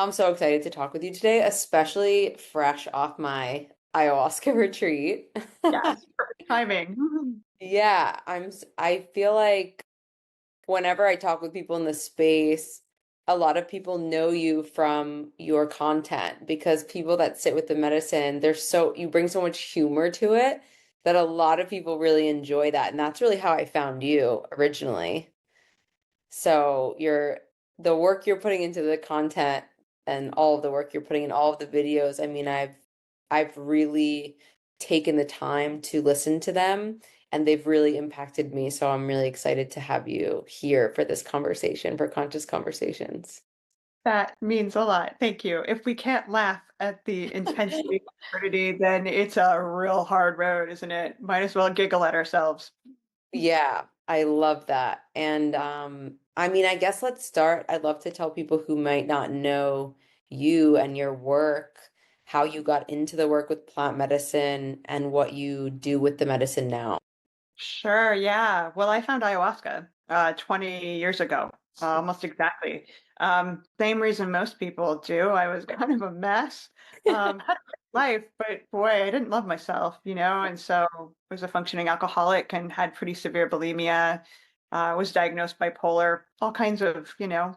I'm so excited to talk with you today, especially fresh off my ayahuasca retreat. Yes, perfect timing. Yeah, I feel like whenever I talk with people in the space, a lot of people know you from your content because people that sit with the medicine, you bring so much humor to it that a lot of people really enjoy that. And that's really how I found you originally. So the work you're putting into the content and all of the work you're putting in all of the videos, I mean, I've really taken the time to listen to them and they've really impacted me. So I'm really excited to have you here for this conversation, for Conscious Conversations. That means a lot. Thank you. If we can't laugh at the intensity of absurdity, then it's a real hard road, isn't it? Might as well giggle at ourselves. Yeah, I love that. And I mean, I guess let's start. I'd love to tell people who might not know you and your work, how you got into the work with plant medicine and what you do with the medicine now. Sure, yeah. Well, I found ayahuasca 20 years ago, almost exactly. Same reason most people do. I was kind of a mess. Had a great life, but boy, I didn't love myself, and so was a functioning alcoholic and had pretty severe bulimia. Was diagnosed bipolar, all kinds of,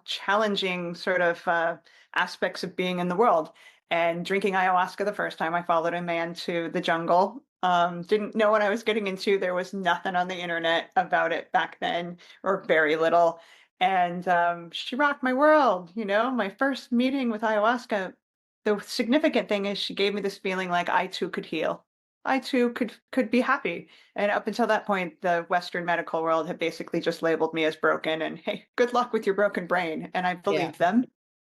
challenging sort of aspects of being in the world. And drinking ayahuasca the first time, I followed a man to the jungle. Didn't know what I was getting into. There was nothing on the internet about it back then, or very little. And she rocked my world. My first meeting with ayahuasca, the significant thing is she gave me this feeling like I too could heal. I too could be happy. And up until that point, the Western medical world had basically just labeled me as broken and hey, good luck with your broken brain. And I Yeah. believed them.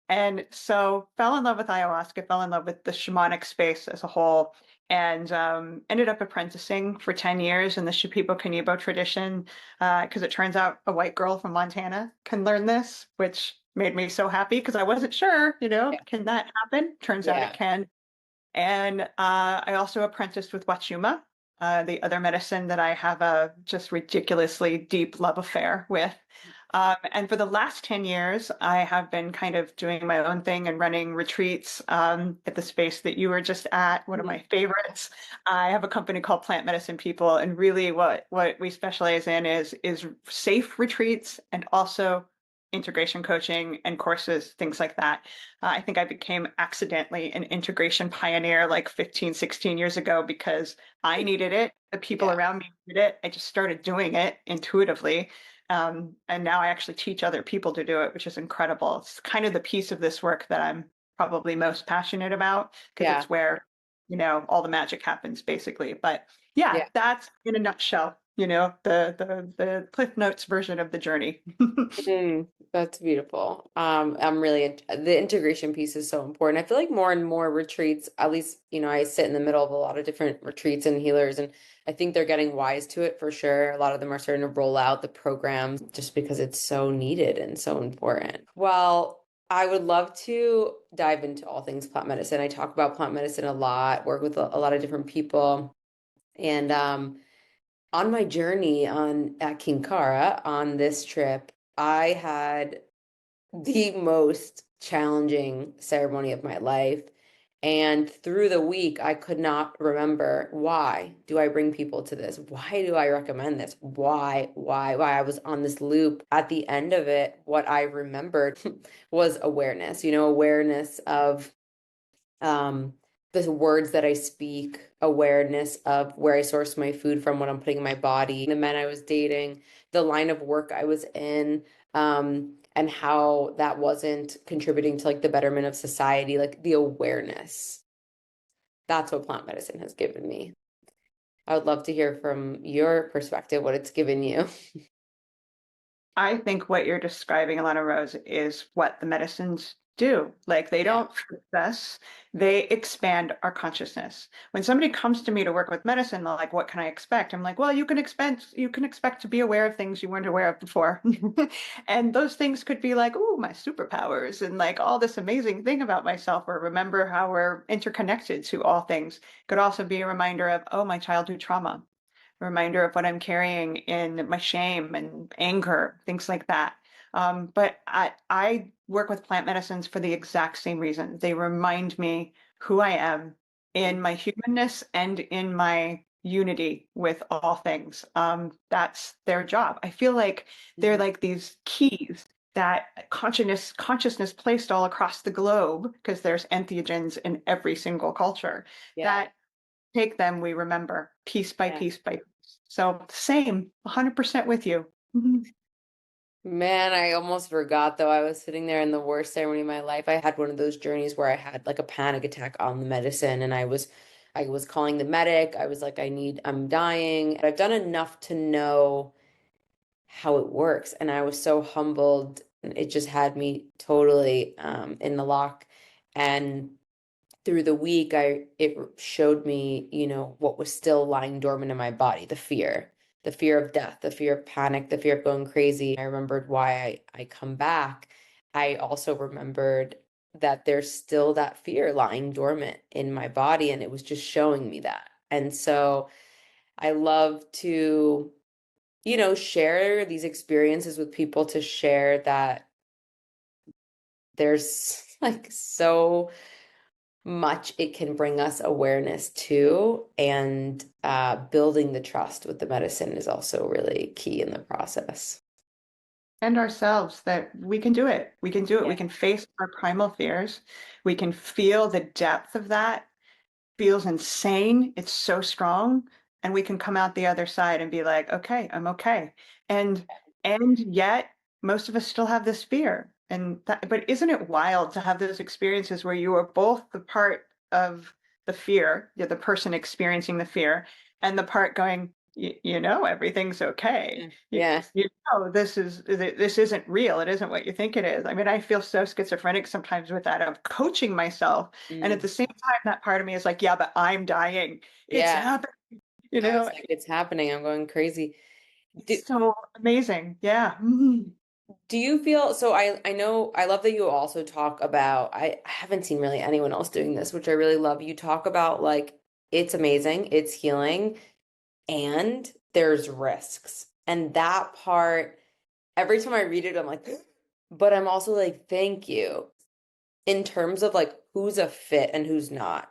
And so fell in love with ayahuasca, fell in love with the shamanic space as a whole, and ended up apprenticing for 10 years in the Shipibo Kanibo tradition, because it turns out a white girl from Montana can learn this, which made me so happy because I wasn't sure, Yeah. can that happen? Turns out it Yeah. can. And I also apprenticed with Wachuma, the other medicine that I have a just ridiculously deep love affair with. And for the last 10 years, I have been kind of doing my own thing and running retreats at the space that you were just at, one of Mhm. my favorites. I have a company called Plant Medicine People, and really what we specialize in is safe retreats and also integration coaching and courses, things like that. I think I became accidentally an integration pioneer like 15, 16 years ago because I needed it. The people Yeah. around me needed it. I just started doing it intuitively. And now I actually teach other people to do it, which is incredible. It's kind of the piece of this work that I'm probably most passionate about because Yeah. it's where, all the magic happens basically. But yeah, Yeah. that's in a nutshell, the Cliff Notes version of the journey. That's beautiful. I'm really the integration piece is so important. I feel like more and more retreats, at least, I sit in the middle of a lot of different retreats and healers, and I think they're getting wise to it for sure. A lot of them are starting to roll out the programs just because it's so needed and so important. Well, I would love to dive into all things plant medicine. I talk about plant medicine a lot, work with a lot of different people, and on my journey on at King Kara on this trip, I had the most challenging ceremony of my life. And through the week, I could not remember why do I bring people to this? Why do I recommend this? Why? I was on this loop. At the end of it, what I remembered was awareness, awareness of um, the words that I speak, awareness of where I source my food from, what I'm putting in my body, the men I was dating, the line of work I was in, and how that wasn't contributing to like the betterment of society, like the awareness. That's what plant medicine has given me. I would love to hear from your perspective what it's given you. I think what you're describing, Alana Rose, is what the medicines do. Like they Yeah. don't fix us, they expand our consciousness. When somebody comes to me to work with medicine, they're like, what can I expect? I'm like, well, you can expect to be aware of things you weren't aware of before. And those things could be like, oh, my superpowers and like all this amazing thing about myself, or remember how we're interconnected to all things. Could also be a reminder of, oh, my childhood trauma, reminder of what I'm carrying in my shame and anger, things like that. But I work with plant medicines for the exact same reason. They remind me who I am in my humanness and in my unity with all things. That's their job. I feel like they're Mhm. like these keys that consciousness placed all across the globe, because there's entheogens in every single culture, Yeah. that take them, we remember piece by Yeah. piece by piece. So same, 100% with you. Mhm. Man, I almost forgot though. I was sitting there in the worst ceremony of my life. I had one of those journeys where I had like a panic attack on the medicine and I was calling the medic. I was like, I'm dying. I've done enough to know how it works. And I was so humbled. It just had me totally in the lock. And through the week, it showed me, what was still lying dormant in my body, the fear of death, the fear of panic, the fear of going crazy. I remembered why I come back. I also remembered that there's still that fear lying dormant in my body, and it was just showing me that. And so I love to, share these experiences with people to share that there's like so much it can bring us awareness to, and building the trust with the medicine is also really key in the process. And ourselves, that we can do it. We can do it. Yeah. We can face our primal fears. We can feel the depth of that. Feels insane. It's so strong. And we can come out the other side and be like, okay, I'm okay. And yet most of us still have this fear. And that, but isn't it wild to have those experiences where you are both the part of the fear, you're the person experiencing the fear, and the part going, everything's okay. Yeah. Yeah. You this isn't real. It isn't what you think it is. I mean, I feel so schizophrenic sometimes with that of coaching myself, and at Mm. the same time, that part of me is like, yeah, but I'm dying. It's Yeah. happening, No, it's like it's happening. I'm going crazy. Do, It's so amazing. Yeah. Mhm. do you feel so I know I love that you also talk about I haven't seen really anyone else doing this, which I really love. You talk about like it's amazing, it's healing, and there's risks. And that part, every time I read it, I'm like, but I'm also like, thank you. In terms of like who's a fit and who's not.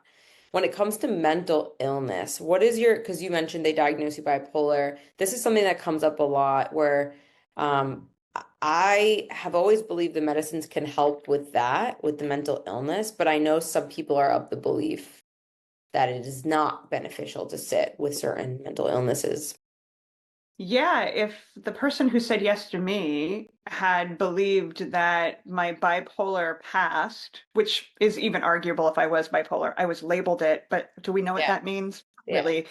When it comes to mental illness, what is because you mentioned they diagnose you bipolar. This is something that comes up a lot where um, I have always believed the medicines can help with that, with the mental illness, but I know some people are of the belief that it is not beneficial to sit with certain mental illnesses. Yeah, if the person who said yes to me had believed that my bipolar past, which is even arguable if I was bipolar, I was labeled it, but do we know what Yeah, that means? yeah, Really?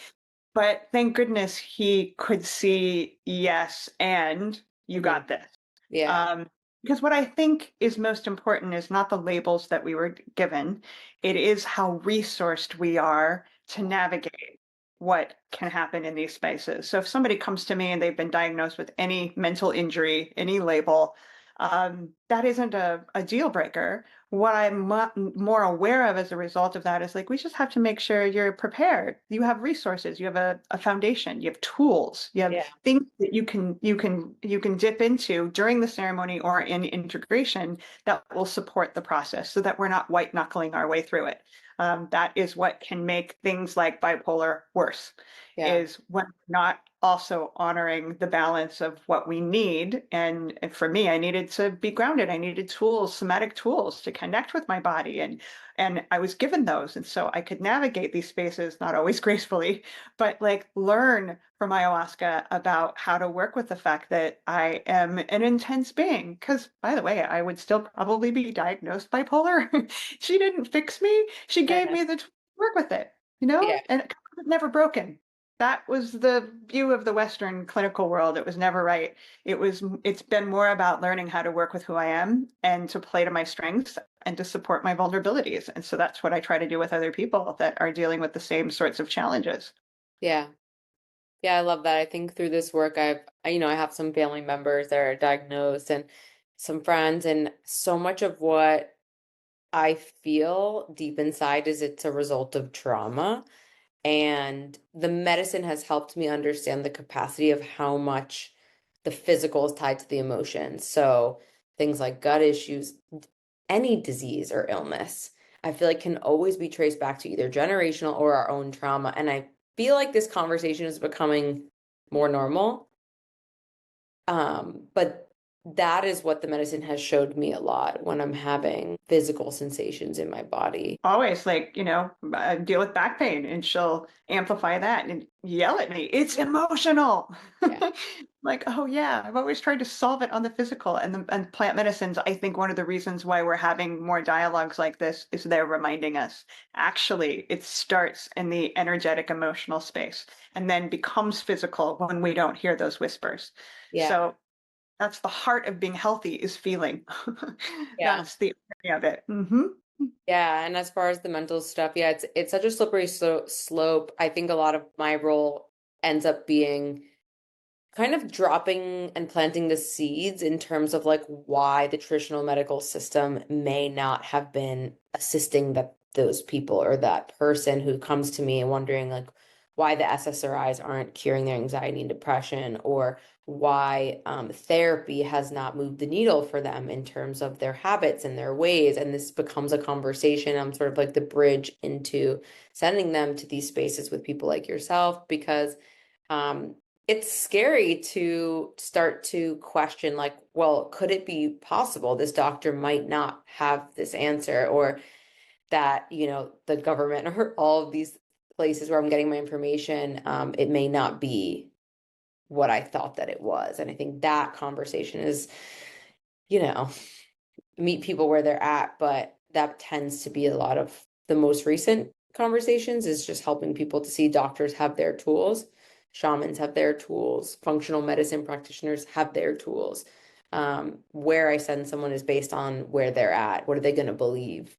But thank goodness he could see, yes, and you hmm, got this. yeah, Um, because what I think is most important is not the labels that we were given, it is how resourced we are to navigate what can happen in these spaces. So if somebody comes to me and they've been diagnosed with any mental injury, any label, that isn't a deal breaker. What I'm more aware of as a result of that is like, we just have to make sure you're prepared. You have resources, you have a foundation, you have tools, you have yeah, things that you can dip into during the ceremony or in integration that will support the process so that we're not white knuckling our way through it. That is what can make things like bipolar worse, yeah, is when we're not also honoring the balance of what we need. And for me, I needed to be grounded. I needed tools, somatic tools to connect with my body. And I was given those. And so I could navigate these spaces, not always gracefully, but like learn from ayahuasca about how to work with the fact that I am an intense being. Because, by the way, I would still probably be diagnosed bipolar. She didn't fix me. She gave me the tools to work with it, yeah, and it was never broken. That was the view of the Western clinical world. It was never right. It's been more about learning how to work with who I am and to play to my strengths and to support my vulnerabilities. And so that's what I try to do with other people that are dealing with the same sorts of challenges. yeah. Yeah, I love that. I think through this work, I have some family members that are diagnosed and some friends, and so much of what I feel deep inside is it's a result of trauma. And the medicine has helped me understand the capacity of how much the physical is tied to the emotions. So things like gut issues, any disease or illness, I feel like can always be traced back to either generational or our own trauma. And I feel like this conversation is becoming more normal. But that is what the medicine has showed me a lot when I'm having physical sensations in my body. Always like, deal with back pain and she'll amplify that and yell at me. It's emotional. Yeah. Like, oh yeah, I've always tried to solve it on the physical and plant medicines. I think one of the reasons why we're having more dialogues like this is they're reminding us actually it starts in the energetic emotional space and then becomes physical when we don't hear those whispers. Yeah. So that's the heart of being healthy is feeling. Yeah. That's the area of it. Hmm. Yeah, and as far as the mental stuff, yeah, it's such a slippery slope. I think a lot of my role ends up being kind of dropping and planting the seeds in terms of like why the traditional medical system may not have been assisting those people or that person who comes to me and wondering like why the SSRIs aren't curing their anxiety and depression, or why therapy has not moved the needle for them in terms of their habits and their ways. And this becomes a conversation. I'm sort of like the bridge into sending them to these spaces with people like yourself, because um, it's scary to start to question, like, well, could it be possible this doctor might not have this answer, or that, the government or all of these places where I'm getting my information, it may not be what I thought that it was. And I think that conversation is, you know, meet people where they're at, but that tends to be a lot of the most recent conversations, is just helping people to see doctors have their tools, shamans have their tools, functional medicine practitioners have their tools. Where I send someone is based on where they're at. What are they going to believe?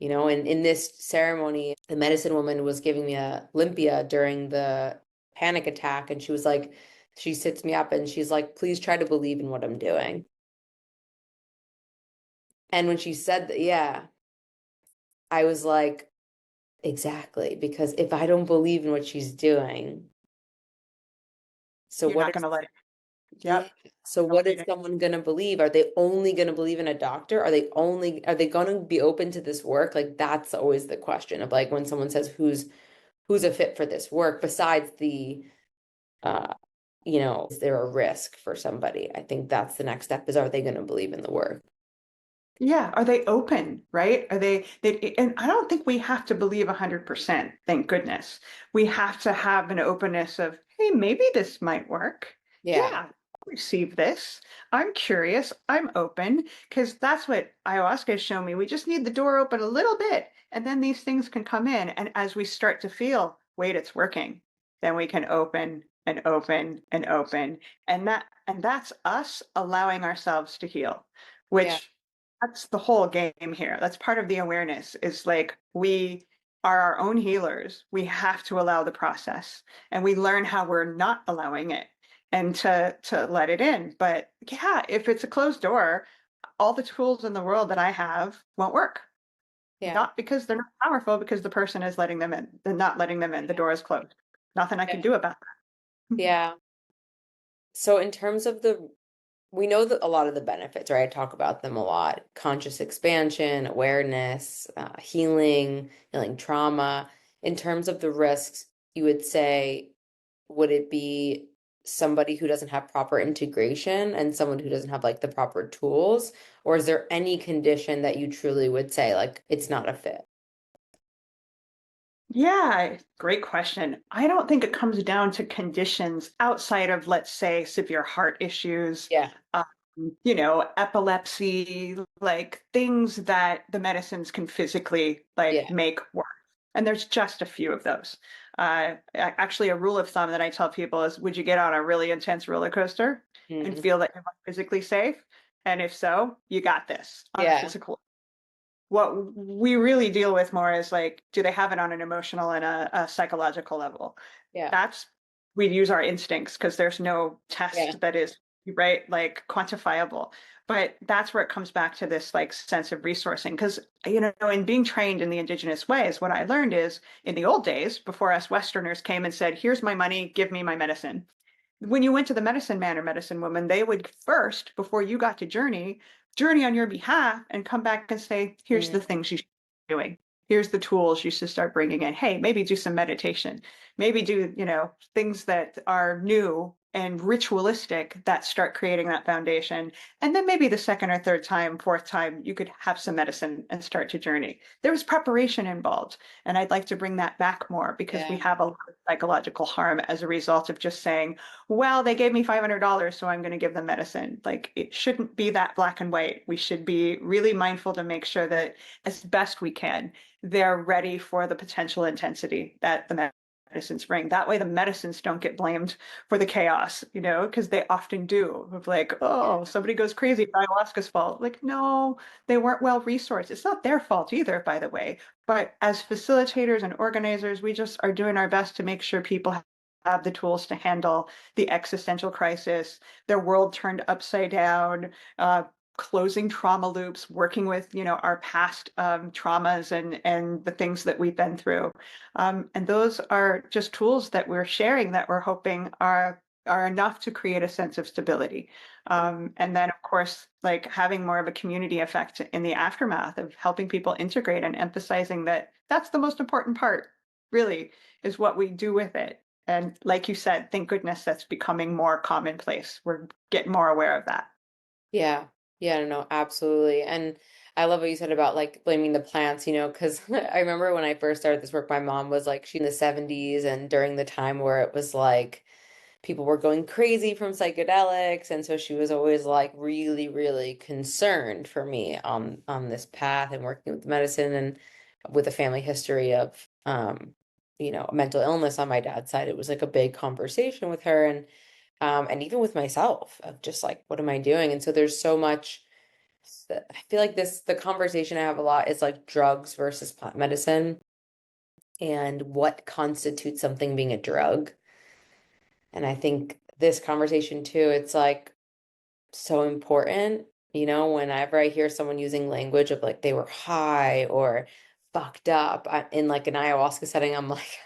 And in this ceremony, the medicine woman was giving me a limpia during the panic attack, and she was like, she sits me up and she's like, please try to believe in what I'm doing. And when she said that, yeah, I was like, exactly, because if I don't believe in what she's doing, so You're what not is, going to let it. yeah, Yep. so what is Validating. someone going to believe? Are they only going to believe in a doctor? Are they going to be open to this work? Like, that's always the question of like when someone says who's a fit for this work besides the uh is there a risk for somebody? I think that's the next step, is are they going to believe in the work? Yeah. Are they open, right? And I don't think we have to believe 100%, thank goodness. We have to have an openness of, hey, maybe this might work. Yeah, Yeah, I'll receive this. I'm curious. I'm open because that's what ayahuasca has shown me. We just need the door open a little bit, and then these things can come in. And as we start to feel, wait, it's working, then we can open and open and open. And that's us allowing ourselves to heal, yeah, which that's the whole game here. That's part of the awareness is like we are our own healers. We have to allow the process and we learn how we're not allowing it and to let it in. But yeah, if it's a closed door, all the tools in the world that I have won't work. yeah, Not because they're not powerful, because the person is letting them in. They're not letting them in. The door is closed. Nothing I can yeah, do about that. yeah. So in terms of we know that a lot of the benefits, right? I talk about them a lot: conscious expansion, awareness, healing trauma. In terms of the risks, you would say, would it be somebody who doesn't have proper integration and someone who doesn't have like the proper tools? Or is there any condition that you truly would say like it's not a fit? Yeah, great question. I don't think it comes down to conditions outside of, let's say, severe heart issues, Yeah, um, epilepsy, like things that the medicines can physically like yeah. make work. And there's just a few of those. Actually, a rule of thumb that I tell people is, would you get on a really intense roller coaster and Mhm. feel that you're physically safe? And if so, you got this on a Yeah, physical. What we really deal with more is like, do they have it on an emotional and a psychological level? yeah, That's we use our instincts because there's no yeah, test that is right, like quantifiable. But that's where it comes back to this like sense of resourcing. Because in being trained in the indigenous ways, what I learned is in the old days, before us Westerners came and said, "Here's my money, give me my medicine." when you went to the medicine man or medicine woman, they would first, before you got to journey on your behalf and come back and say, here's the Mm, things you should be doing. Here's the tools you should start bringing in. Hey, maybe do some meditation. Maybe do, things that are new and ritualistic that start creating that foundation. And then maybe the second or third time, fourth time, you could have some medicine and start to journey. There was preparation involved. And I'd like to bring that back more because we yeah. have a lot of psychological harm as a result of just saying, well, they gave me $500, so I'm going to give them medicine. Like it shouldn't be that black and white. We should be really mindful to make sure that as best we can, they're ready for the potential intensity that the medicines bring. That way the medicines don't get blamed for the chaos, because they often do. Of like, Yeah. oh, somebody goes crazy, it's ayahuasca's fault. Like, no, they weren't well resourced. It's not their fault either, by the way. But as facilitators and organizers, we just are doing our best to make sure people have the tools to handle the existential crisis, their world turned upside down, closing trauma loops, working with our past traumas and the things that we've been through, and those are just tools that we're sharing that we're hoping are enough to create a sense of stability. And then, of course, like having more of a community effect in the aftermath of helping people integrate and emphasizing that that's the most important part, really, is what we do with it. And like you said, thank goodness that's becoming more commonplace. We're getting more aware of that. Yeah. Yeah, no, absolutely. And I love what you said about like blaming the plants, because I remember when I first started this work, my mom was like, she in the 70s and during the time where it was like people were going crazy from psychedelics. And so she was always like really, really concerned for me on this path and working with medicine and with a family history of mental illness on my dad's side. It was like a big conversation with her and even with myself of just like, what am I doing? And so there's so much that I feel like the conversation I have a lot is like drugs versus plant medicine and what constitutes something being a drug. And I think this conversation too, it's like so important, whenever I hear someone using language of like they were high or fucked up in like an ayahuasca setting, I'm like,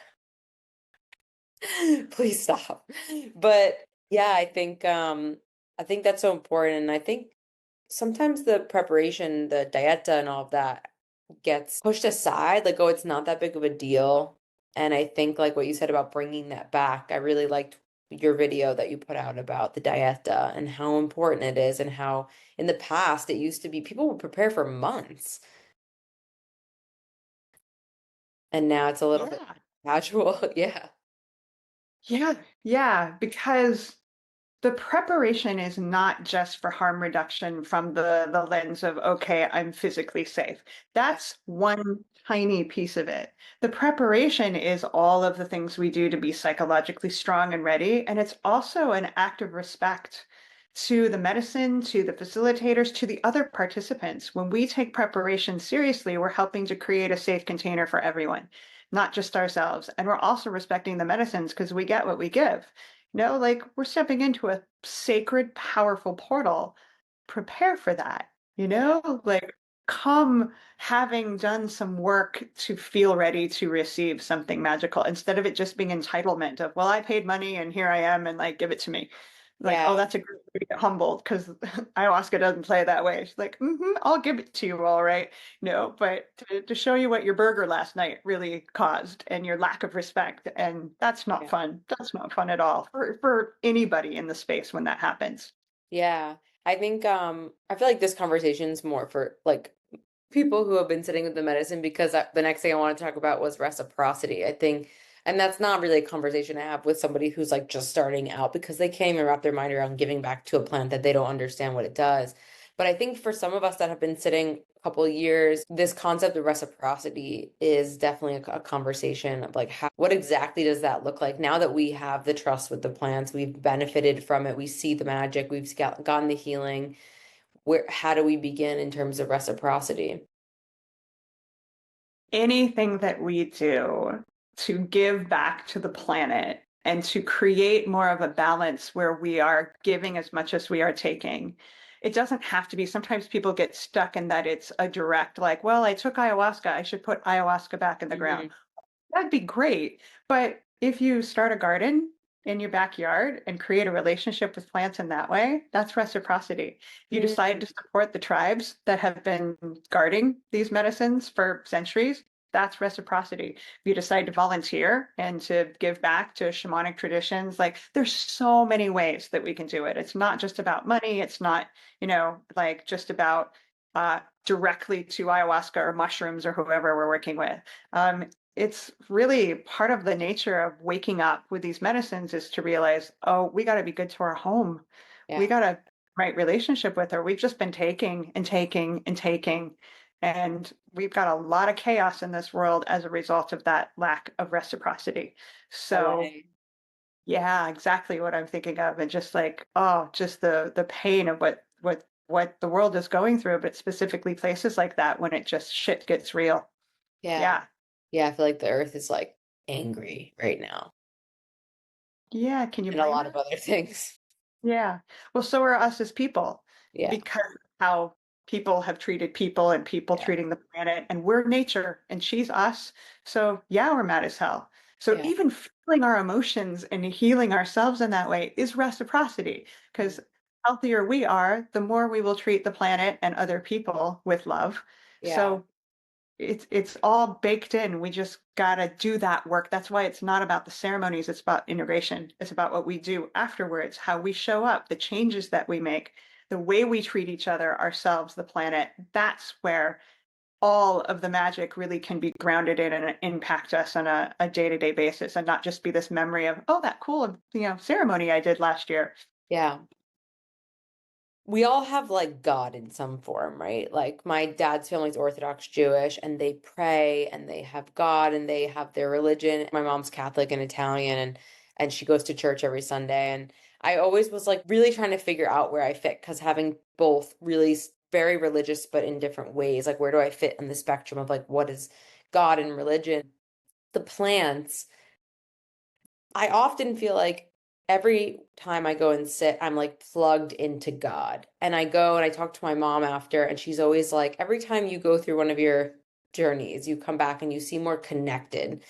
please stop. But yeah, I think that's so important. And I think sometimes the preparation, the dieta and all of that gets pushed aside, like, oh, it's not that big of a deal. And I think like what you said about bringing that back, I really liked your video that you put out about the dieta and how important it is and how in the past it used to be people would prepare for months and now it's a little bit Yeah. casual. Yeah. Yeah. Yeah. Because the preparation is not just for harm reduction from the lens of, okay, I'm physically safe. That's one tiny piece of it. The preparation is all of the things we do to be psychologically strong and ready. And it's also an act of respect to the medicine, to the facilitators, to the other participants. When we take preparation seriously, we're helping to create a safe container for everyone, not just ourselves. And we're also respecting the medicines because we get what we give. Like we're stepping into a sacred, powerful portal. Prepare for that, Yeah. like come having done some work to feel ready to receive something magical instead of it just being entitlement of, well, I paid money and here I am and like give it to me. Like, oh, Yeah. that's a great way to get humbled because ayahuasca doesn't play that way. She's like, I'll give it to you, all right. No, but to show you what your burger last night really caused and your lack of respect. And that's not Yeah. fun. That's not fun at all for anybody in the space when that happens. Yeah. I think I feel like this conversation's more for like people who have been sitting with the medicine because the next thing I want to talk about was reciprocity. I think, and that's not really a conversation I have with somebody who's like just starting out because they can't even wrap their mind around giving back to a plant that they don't understand what it does. But I think for some of us that have been sitting a couple of years, this concept of reciprocity is definitely a conversation of like what exactly does that look like now that we have the trust with the plants, we've benefited from it, we see the magic, we've gotten the healing. How do we begin in terms of reciprocity? Anything that we do to give back to the planet and to create more of a balance where we are giving as much as we are taking. It doesn't have to be. Sometimes people get stuck in that it's a direct, like, well, I took ayahuasca, I should put ayahuasca back in the ground. Hmm. That'd be great. But if you start a garden in your backyard and create a relationship with plants in that way, that's reciprocity. If you decide Mm, to support the tribes that have been guarding these medicines for centuries, that's reciprocity. If you decide to volunteer and to give back to shamanic traditions, like there's so many ways that we can do it. It's not just about money. It's not, like just about directly to ayahuasca or mushrooms or whoever we're working with. It's really part of the nature of waking up with these medicines is to realize, oh, we got to be good to our home. We yeah. got to right relationship with her. We've just been taking and taking and taking. And we've got a lot of chaos in this world as a result of that lack of reciprocity. So LA. yeah, exactly what I'm thinking of. And just like, oh, just the pain of what the world is going through, but specifically places like that when it just shit gets real. Yeah. Yeah. Yeah, I feel like the earth is like angry right now Yeah. Can you and a blame lot it? of other things. Yeah. Well, so are us as people Yeah. because how people have treated people and people Yeah. treating the planet, and we're nature and she's us. So, yeah, we're mad as hell. So, Yeah. even feeling our emotions and healing ourselves in that way is reciprocity Mm, because healthier we are, the more we will treat the planet and other people with love. yeah. So, it's all baked in. We just gotta do that work. That's why it's not about the ceremonies, it's about integration. It's about what we do afterwards, how we show up, the changes that we make, the way we treat each other, ourselves, the planet. That's where all of the magic really can be grounded in and impact us on a day-to-day basis and not just be this memory of, oh, that cool, ceremony I did last year. Yeah. We all have like God in some form, right? Like my dad's family's Orthodox Jewish and they pray and they have God and they have their religion. My mom's Catholic and Italian and she goes to church every Sunday and I always was like really trying to figure out where I fit because having both really very religious but in different ways, like where do I fit in the spectrum of like what is God and religion? The plants I often feel like every time I go and sit, I'm like plugged into God. And I go and I talk to my mom after, and she's always like, every time you go through one of your journeys, you come back and you seem more connected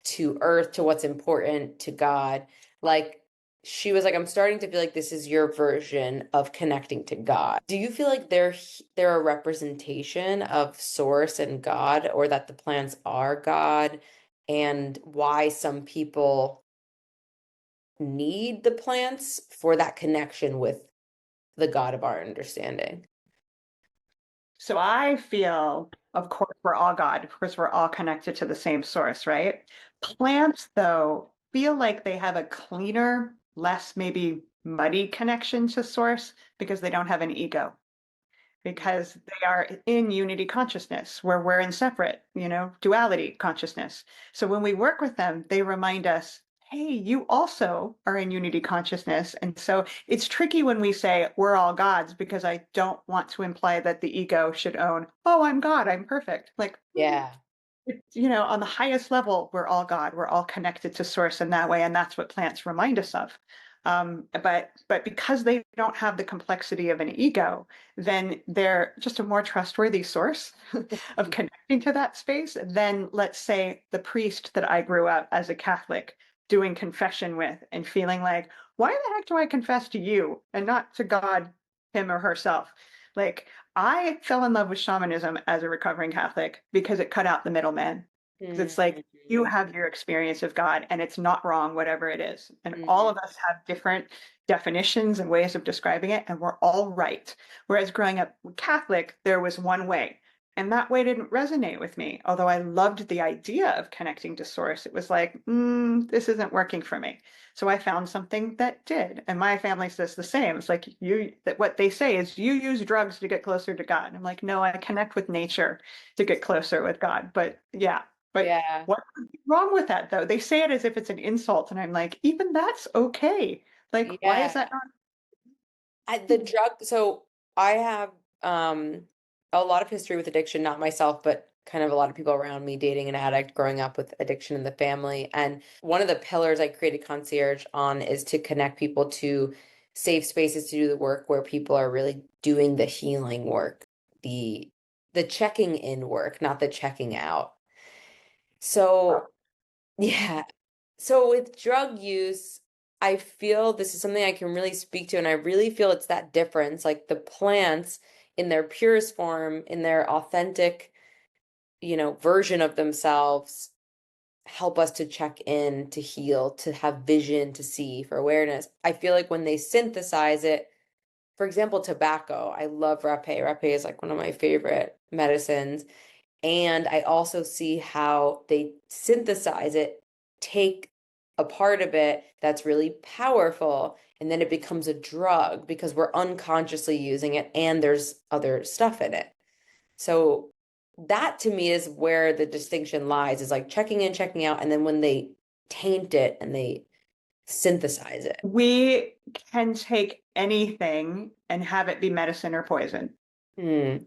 to earth, to what's important, to God. Like, she was like, I'm starting to feel like this is your version of connecting to God. Do you feel like they're a representation of source and God, or that the plants are God, and why some people need the plants for that connection with the God of our understanding? So I feel, of course, we're all God. Of course, we're all connected to the same source, right? Plants, though, feel like they have a cleaner, less maybe muddy connection to source because they don't have an ego, because they are in unity consciousness where we're in separate, duality consciousness. So when we work with them, they remind us, hey, you also are in unity consciousness. And so it's tricky when we say we're all gods because I don't want to imply that the ego should own, oh, I'm God, I'm perfect. Like, Yeah. on the highest level, we're all God. We're all connected to source in that way, and that's what plants remind us of. But because they don't have the complexity of an ego, then they're just a more trustworthy source of connecting to that space than, let's say, the priest that I grew up as a Catholic doing confession with and feeling like, why the heck do I confess to you and not to God, him or herself? Like, I fell in love with shamanism as a recovering Catholic because it cut out the middleman. Because it's like you Mhm. have your experience of God and it's not wrong, whatever it is. And all Mhm. of us have different definitions and ways of describing it, and we're all right. Whereas growing up Catholic, there was one way. And that way didn't resonate with me. Although I loved the idea of connecting to source, it was like, this isn't working for me. So I found something that did. And my family says the same. It's like that what they say is you use drugs to get closer to God. I'm like, no, I connect with nature to get closer with God. But yeah, but Yeah. what's wrong with that though? They say it as if it's an insult. And I'm like, even that's okay. Like, why is Yeah. that not? The drug, so I have a lot of history with addiction, not myself, but kind of a lot of people around me dating an addict, growing up with addiction in the family. And one of the pillars I created concierge on is to connect people to safe spaces to do the work where people are really doing the healing work, the the checking in work, not the checking out. Wow. So, yeah. So with drug use, I feel this is something I can really speak to, and I really feel it's that difference. Like the plants in their purest form, in their authentic, version of themselves, help us to check in, to heal, to have vision, to see, for awareness. I feel like when they synthesize it, for example, tobacco, I love rapé. Rapé is like one of my favorite medicines. And I also see how they synthesize it, take a part of it that's really powerful, and then it becomes a drug because we're unconsciously using it and there's other stuff in it. So that to me is where the distinction lies, is like checking in, checking out, and then when they taint it and they synthesize it. We can take anything and have it be medicine or poison. Hmm.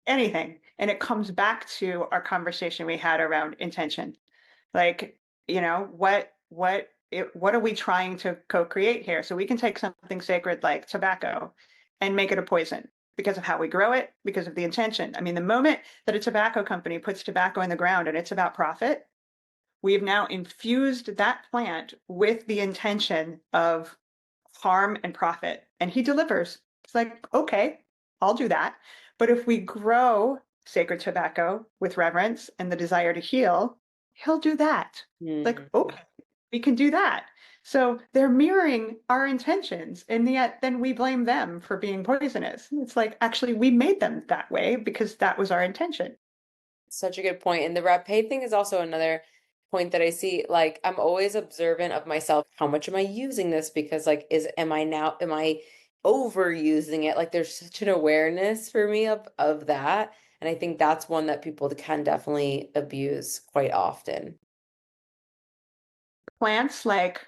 Anything. And it comes back to our conversation we had around intention. Like, what are we trying to co-create here? So we can take something sacred like tobacco and make it a poison because of how we grow it, because of the intention. I mean, the moment that a tobacco company puts tobacco in the ground and it's about profit, we've now infused that plant with the intention of harm and profit. And he delivers. It's like, okay, I'll do that. But if we grow sacred tobacco with reverence and the desire to heal, he'll do that. Like, Hmm. okay, we can do that. So they're mirroring our intentions, and yet then we blame them for being poisonous. It's like, actually, we made them that way because that was our intention. Such a good point. And the rapé thing is also another point that I see. Like, I'm always observant of myself. How much am I using this? Because, like, am I overusing it? Like, there's such an awareness for me of that. And I think that's one that people can definitely abuse quite often. Plants like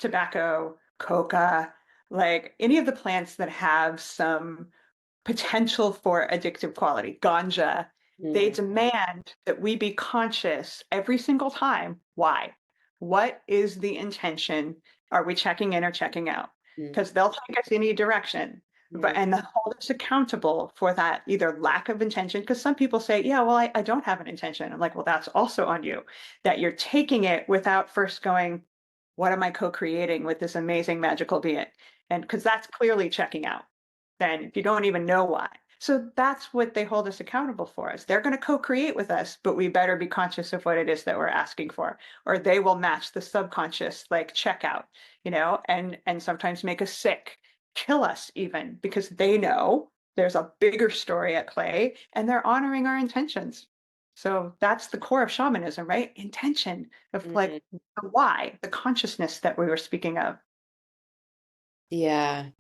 tobacco, coca, like any of the plants that have some potential for addictive quality, ganja, they Mm, demand that we be conscious every single time. Why? What is the intention? Are we checking in or checking out? mm, Because they'll take us in any direction. But mm, and they'll hold us accountable for that either lack of intention. Because some people say, yeah, well, I don't have an intention. I'm like, well, that's also on you, that you're taking it without first going, what am I co-creating with this amazing magical being? And because that's clearly checking out then if you don't even know why. So that's what they hold us accountable for us. They're going to co-create with us, but we better be conscious of what it is that we're asking for, or they will match the subconscious like checkout, and sometimes make us sick, kill us even because they know there's a bigger story at play and they're honoring our intentions. So that's the core of shamanism, right? Intention of like mm. the why, the consciousness that we were speaking of. Yeah,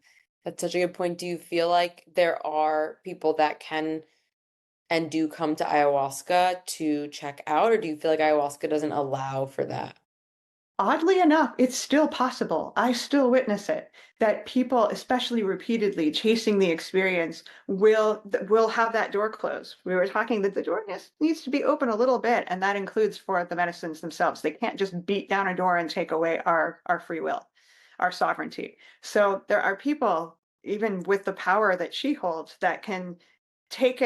that's such a good point. Do you feel like there are people that can and do come to ayahuasca to check out, or do you feel like ayahuasca doesn't allow for that? Oddly enough, it's still possible. I still witness it that people, especially repeatedly chasing the experience, will have that door closed. We were talking that the door needs to be open a little bit, and that includes for the medicines themselves. They can't just beat down a door and take away our free will, our sovereignty. So there are people, even with the power that she holds, that can take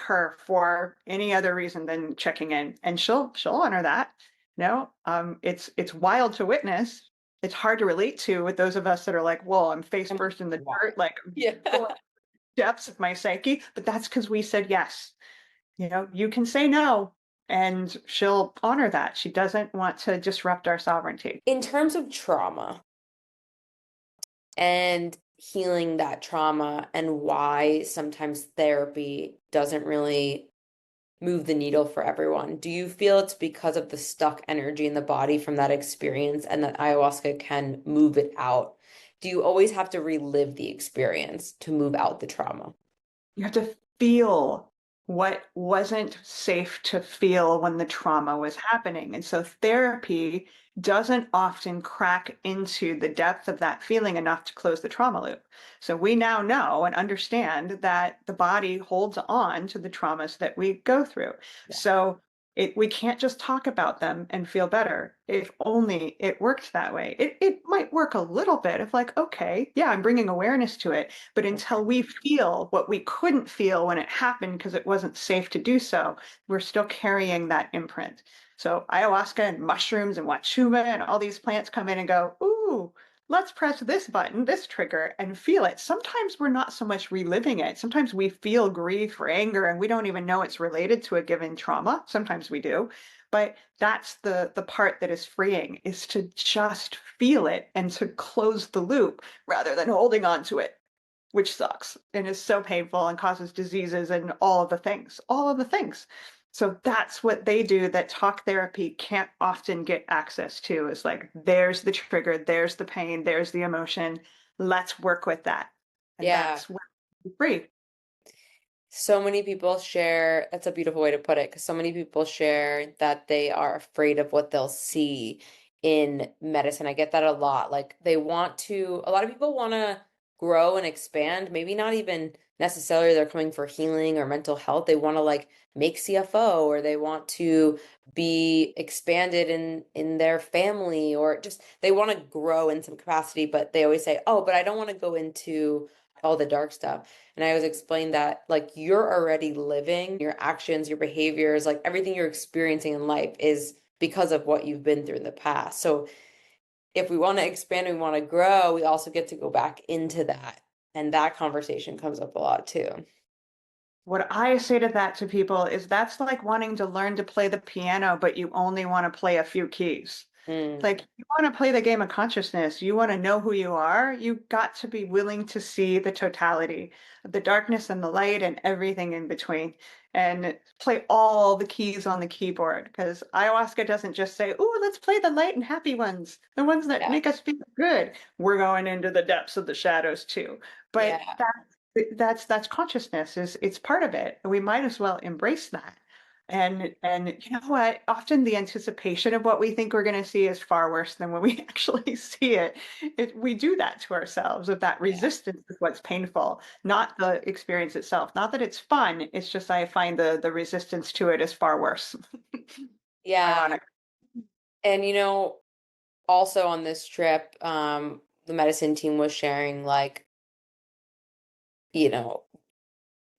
her for any other reason than checking in, and she'll honor that. No, it's wild to witness. It's hard to relate to with those of us that are like, "Whoa, I'm face Um, first in the Wow. dirt, like Yeah. going depths of my psyche." But that's because we said yes. You can say no, and she'll honor that. She doesn't want to disrupt our sovereignty. In terms of trauma and healing that trauma and why sometimes therapy doesn't really move the needle for everyone, do you feel it's because of the stuck energy in the body from that experience and that ayahuasca can move it out? Do you always have to relive the experience to move out the trauma? You have to feel what wasn't safe to feel when the trauma was happening. And so therapy doesn't often crack into the depth of that feeling enough to close the trauma loop. So we now know and understand that the body holds on to the traumas that we go through. Yeah. So We can't just talk about them and feel better. If only it worked that way. It might work a little bit of like, okay, yeah, I'm bringing awareness to it. But until we feel what we couldn't feel when it happened because it wasn't safe to do so, we're still carrying that imprint. So ayahuasca and mushrooms and wachuma and all these plants come in and go, ooh, let's press this button, this trigger, and feel it. Sometimes we're not so much reliving it. Sometimes we feel grief or anger and we don't even know it's related to a given trauma. Sometimes we do. But that's the part that is freeing, is to just feel it and to close the loop rather than holding on to it, which sucks and is so painful and causes diseases and all of the things, all of the things. So that's what they do that talk therapy can't often get access to, is like, there's the trigger, there's the pain, there's the emotion. Let's work with that. And Yeah. that's where you're free. So many people share, that's a beautiful way to put it, because so many people share that they are afraid of what they'll see in medicine. I get that a lot. Like they want to, a lot of people want to grow and expand, maybe not even necessarily they're coming for healing or mental health. They want to like make CFO, or they want to be expanded in their family, or just they want to grow in some capacity, but they always say, "Oh, but I don't want to go into all the dark stuff." And I always explain that like you're already living your actions, your behaviors, like everything you're experiencing in life is because of what you've been through in the past. So if we want to expand, we want to grow, we also get to go back into that. And that conversation comes up a lot too. What I say to that to people is that's like wanting to learn to play the piano, but you only want to play a few keys. Mm, Like, you want to play the game of consciousness, you want to know who you are, you've got to be willing to see the totality of the darkness and the light and everything in between, and play all the keys on the keyboard. Because ayahuasca doesn't just say, "Oh, let's play the light and happy ones, the ones that yeah. make us feel good." We're going into the depths of the shadows too. But Yeah. that's consciousness, is it's part of it. And we might as well embrace that. And you know what? Often the anticipation of what we think we're going to see is far worse than when we actually see it. We do that to ourselves, of that Yeah. resistance is what's painful, not the experience itself. Not that it's fun. It's just I find the resistance to it is far worse. Yeah. Ironic. And also on this trip, the medicine team was sharing like, you know,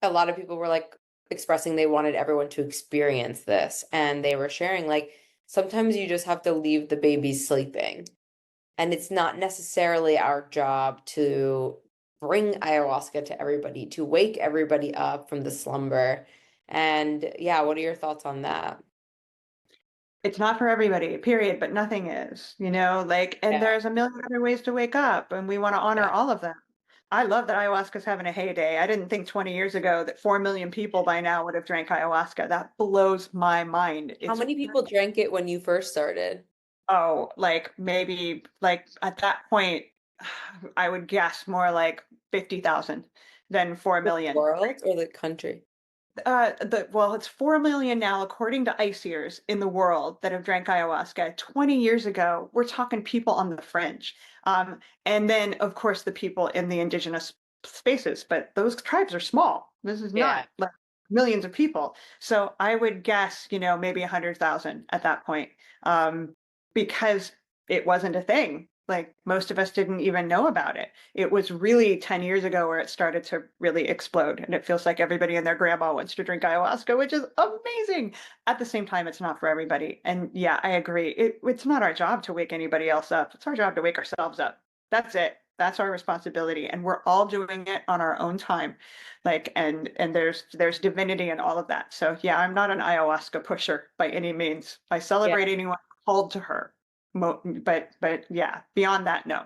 a lot of people were like expressing they wanted everyone to experience this. And they were sharing like sometimes you just have to leave the baby sleeping. And it's not necessarily our job to bring ayahuasca to everybody, to wake everybody up from the slumber. And yeah, what are your thoughts on that? It's not for everybody, period, but nothing is, like, and Yeah, there's a million other ways to wake up, and we want to honor yeah. all of them. I love that ayahuasca's having a heyday. I didn't think 20 years ago that 4 million people by now would have drank ayahuasca. That blows my mind. How many people drank it when you first started? Oh, like maybe like at that point, I would guess more like 50,000 than 4 The million. world or the country? Well, it's 4 million now, according to ice ears in the world that have drank ayahuasca. 20 years ago, we're talking people on the fringe. And then, of course, the people in the indigenous spaces, but those tribes are small. This is Yeah. not like millions of people. So I would guess, maybe 100,000 at that point, because it wasn't a thing. Like, most of us didn't even know about it. It was really 10 years ago where it started to really explode. And it feels like everybody and their grandma wants to drink ayahuasca, which is amazing. At the same time, it's not for everybody. And yeah, I agree. It's not our job to wake anybody else up. It's our job to wake ourselves up. That's it. That's our responsibility. And we're all doing it on our own time. Like, and there's divinity in all of that. So yeah, I'm not an ayahuasca pusher by any means. I Yeah. celebrate anyone called to her. But yeah, beyond that, no.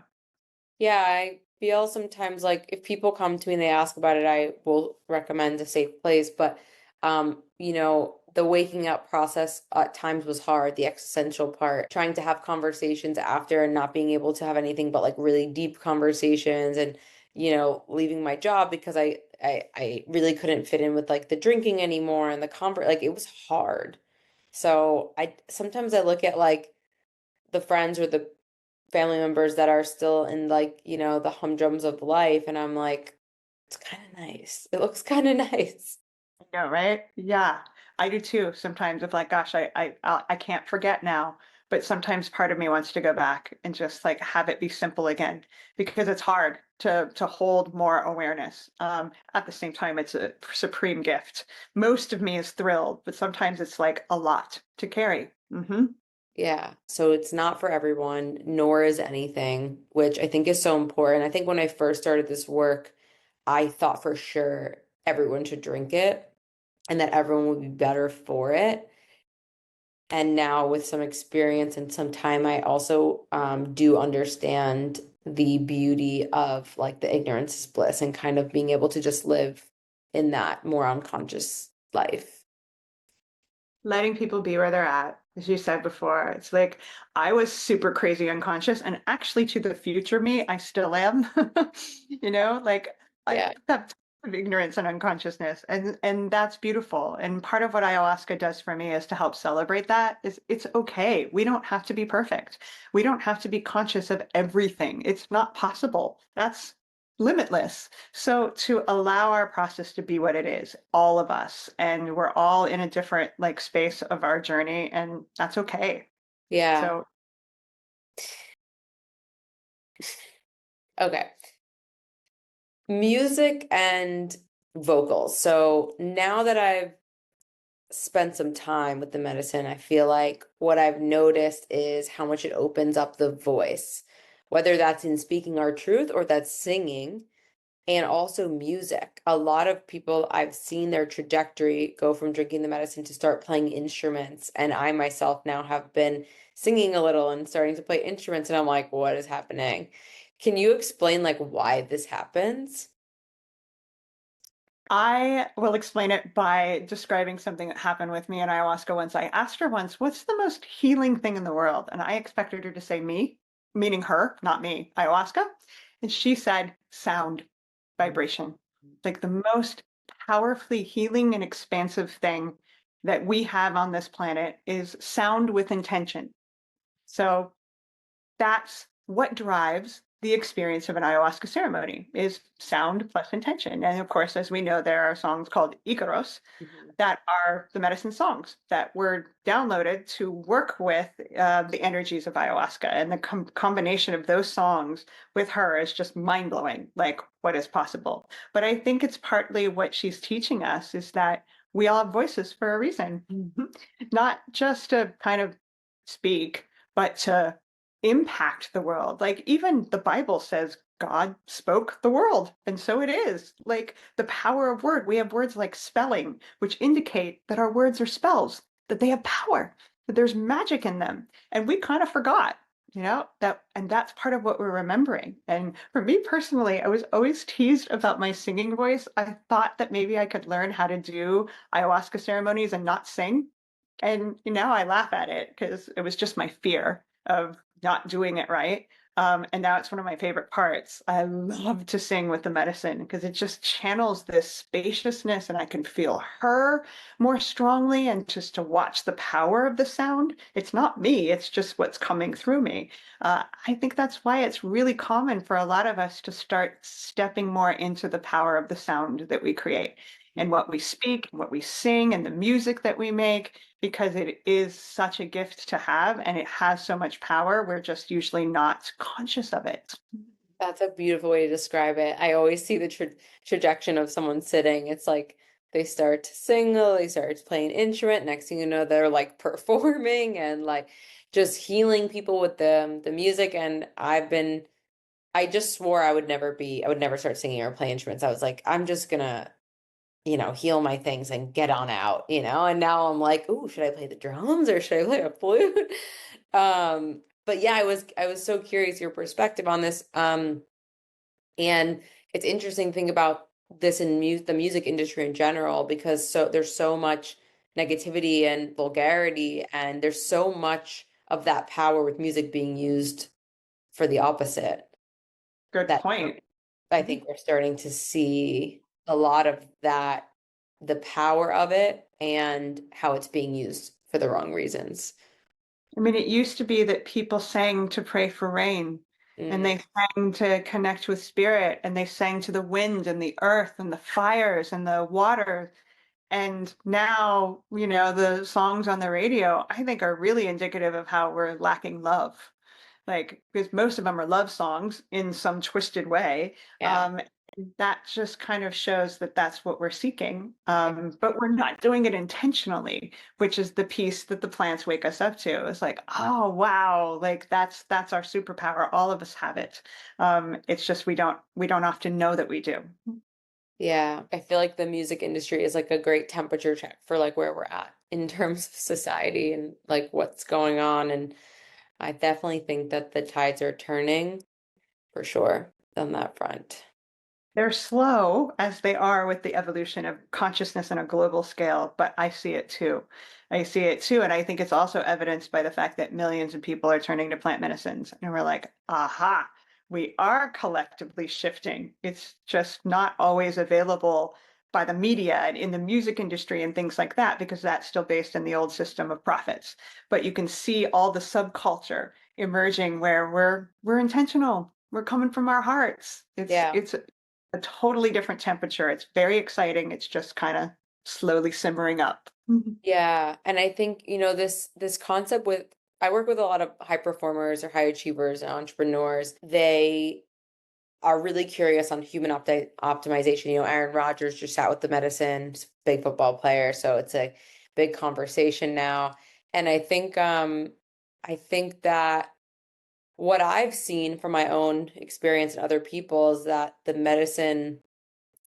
Yeah, I feel sometimes like if people come to me and they ask about it, I will recommend a safe place. But the waking up process at times was hard, the existential part, trying to have conversations after and not being able to have anything but like really deep conversations and leaving my job because I really couldn't fit in with like the drinking anymore and the like it was hard. So I sometimes I look at like the friends or the family members that are still in like, the humdrums of life. And I'm like, it's kind of nice. It looks kind of nice. Yeah, right? Yeah. I do too. Sometimes if like, gosh, I can't forget now. But sometimes part of me wants to go back and just like have it be simple again because it's hard to hold more awareness. At the same time, it's a supreme gift. Most of me is thrilled, but sometimes it's like a lot to carry. Yeah. So it's not for everyone, nor is anything, which I think is so important. I think when I first started this work, I thought for sure everyone should drink it and that everyone would be better for it. And now with some experience and some time, I also do understand the beauty of like the ignorance is bliss and kind of being able to just live in that more unconscious life. Letting people be where they're at, as you said before. It's like I was super crazy unconscious, and actually, to the future me, I still am. Like I Yeah. have tons of ignorance and unconsciousness, and that's beautiful. And part of what ayahuasca does for me is to help celebrate that. Is it's okay. We don't have to be perfect. We don't have to be conscious of everything. It's not possible. That's limitless. So to allow our process to be what it is, all of us, and we're all in a different like space of our journey, and that's okay. Yeah. So Okay. Music and vocals. So now that I've spent some time with the medicine, I feel like what I've noticed is how much it opens up the voice, whether that's in speaking our truth or that's singing, and also music. A lot of people I've seen their trajectory go from drinking the medicine to start playing instruments. And I myself now have been singing a little and starting to play instruments, and I'm like, what is happening? Can you explain like why this happens? I will explain it by describing something that happened with me in ayahuasca once. I asked her once, what's the most healing thing in the world? And I expected her to say me, meaning her, not me, ayahuasca. And she said sound, vibration. Like the most powerfully healing and expansive thing that we have on this planet is sound with intention. So that's what drives the experience of an ayahuasca ceremony is sound plus intention. And of course, as we know, there are songs called Icaros Mhm. that are the medicine songs that were downloaded to work with the energies of ayahuasca. And the combination of those songs with her is just mind blowing, like what is possible. But I think it's partly what she's teaching us is that we all have voices for a reason, not just to kind of speak, but to impact the world. Like even the Bible says God spoke the world, and so it is. Like the power of word. We have words like spelling, which indicate that our words are spells, that they have power, that there's magic in them. And we kind of forgot, that and that's part of what we're remembering. And for me personally, I was always teased about my singing voice. I thought that maybe I could learn how to do ayahuasca ceremonies and not sing. And now I laugh at it because it was just my fear of not doing it right. And now it's one of my favorite parts. I love to sing with the medicine because it just channels this spaciousness and I can feel her more strongly and just to watch the power of the sound. It's not me, it's just what's coming through me. I think that's why it's really common for a lot of us to start stepping more into the power of the sound that we create and what we speak, and what we sing, and the music that we make because it is such a gift to have and it has so much power. We're just usually not conscious of it. That's a beautiful way to describe it. I always see the trajectory of someone sitting. It's like they start to sing, they start playing instrument. Next thing you know, they're like performing and like just healing people with the music. And I just swore I would never start singing or play instruments. I was like, I'm just gonna, heal my things and get on out, And now I'm like, ooh, should I play the drums or should I play a flute? But yeah, I was so curious your perspective on this. And it's interesting to think about this in the music industry in general because there's so much negativity and vulgarity, and there's so much of that power with music being used for the opposite Good that point. I Mhm. think we're starting to see a lot of that, the power of it and how it's being used for the wrong reasons. I mean, it used to be that people sang to pray for rain and Mm, they sang to connect with spirit and they sang to the wind and the earth and the fires and the water. And now, the songs on the radio, I think, are really indicative of how we're lacking love. Like, because most of them are love songs in some twisted way. Yeah. That just kind of shows that that's what we're seeking. But we're not doing it intentionally, which is the piece that the plants wake us up to. It's like, oh wow, like that's our superpower. All of us have it. It's just we don't often know that we do. Yeah, I feel like the music industry is like a great temperature check for like where we're at in terms of society and like what's going on. And I definitely think that the tides are turning for sure on that front. They're slow as they are with the evolution of consciousness on a global scale, but I see it too. I see it too. And I think it's also evidenced by the fact that millions of people are turning to plant medicines. And we're like, aha, we are collectively shifting. It's just not always available by the media and in the music industry and things like that, because that's still based in the old system of profits. But you can see all the subculture emerging where we're intentional. We're coming from our hearts. It's Yeah. it's a totally different temperature. It's very exciting. It's just kind of slowly simmering up. Mhm. Yeah, and I think, this concept with I work with a lot of high performers or high achievers and entrepreneurs. They are really curious on human optimization. Aaron Rodgers just sat with the medicine, he's a big football player, so it's a big conversation now. And I think that what I've seen from my own experience and other people is that the medicine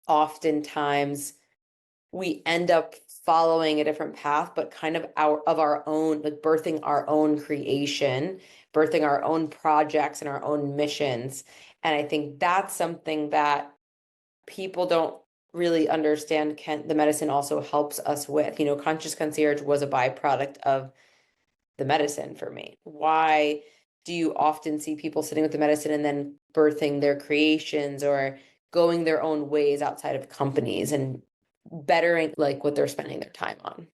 oftentimes we end up following a different path, but kind of our own, like birthing our own creation, birthing our own projects and our own missions. And I think that's something that people don't really understand can the medicine also helps us with. Conscious concierge was a byproduct of the medicine for me. Why do you often see people sitting with the medicine and then birthing their creations or going their own ways outside of companies and bettering like what they're spending their time on?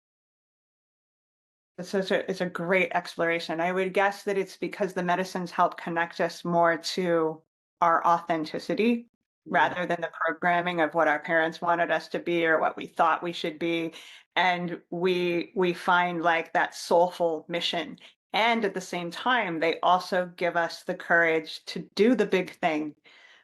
It's a great exploration. I would guess that it's because the medicines help connect us more to our authenticity Mm. rather than the programming of what our parents wanted us to be or what we thought we should be. And we find like that soulful mission. And at the same time, they also give us the courage to do the big thing,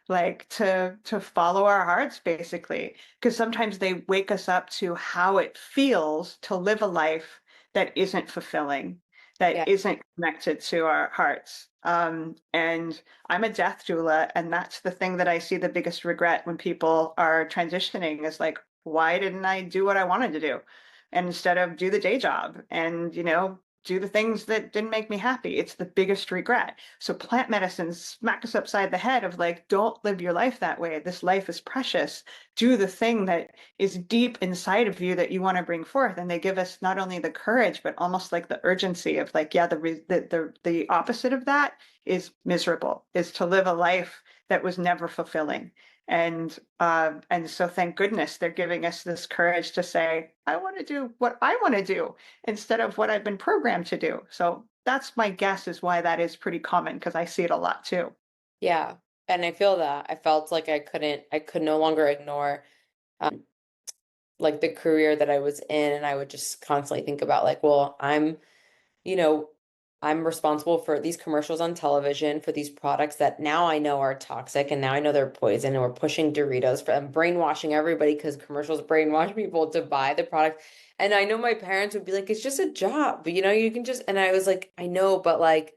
like to follow our hearts basically, because sometimes they wake us up to how it feels to live a life that isn't fulfilling, that Yeah, isn't connected to our hearts. And I'm a death doula, and that's the thing that I see the biggest regret when people are transitioning is like, why didn't I do what I wanted to do? And instead of do the day job and, do the things that didn't make me happy. It's the biggest regret. So plant medicines smack us upside the head of like, don't live your life that way. This life is precious. Do the thing that is deep inside of you that you want to bring forth. And they give us not only the courage, but almost like the urgency of like, yeah, the opposite of that is miserable, is to live a life that was never fulfilling. And so thank goodness they're giving us this courage to say, I want to do what I want to do instead of what I've been programmed to do. So that's my guess is why that is pretty common because I see it a lot too. yeah. And I feel that. I felt like I could no longer ignore um, like the career that I was in, and I would just constantly think about like, well, you know, I'm responsible for these commercials on television for these products that now I know are toxic and now I know they're poison, and we're pushing Doritos for and brainwashing everybody because commercials brainwash people to buy the product. And I know my parents would be like, it's just a job, but you can just, and I was like, I know, but like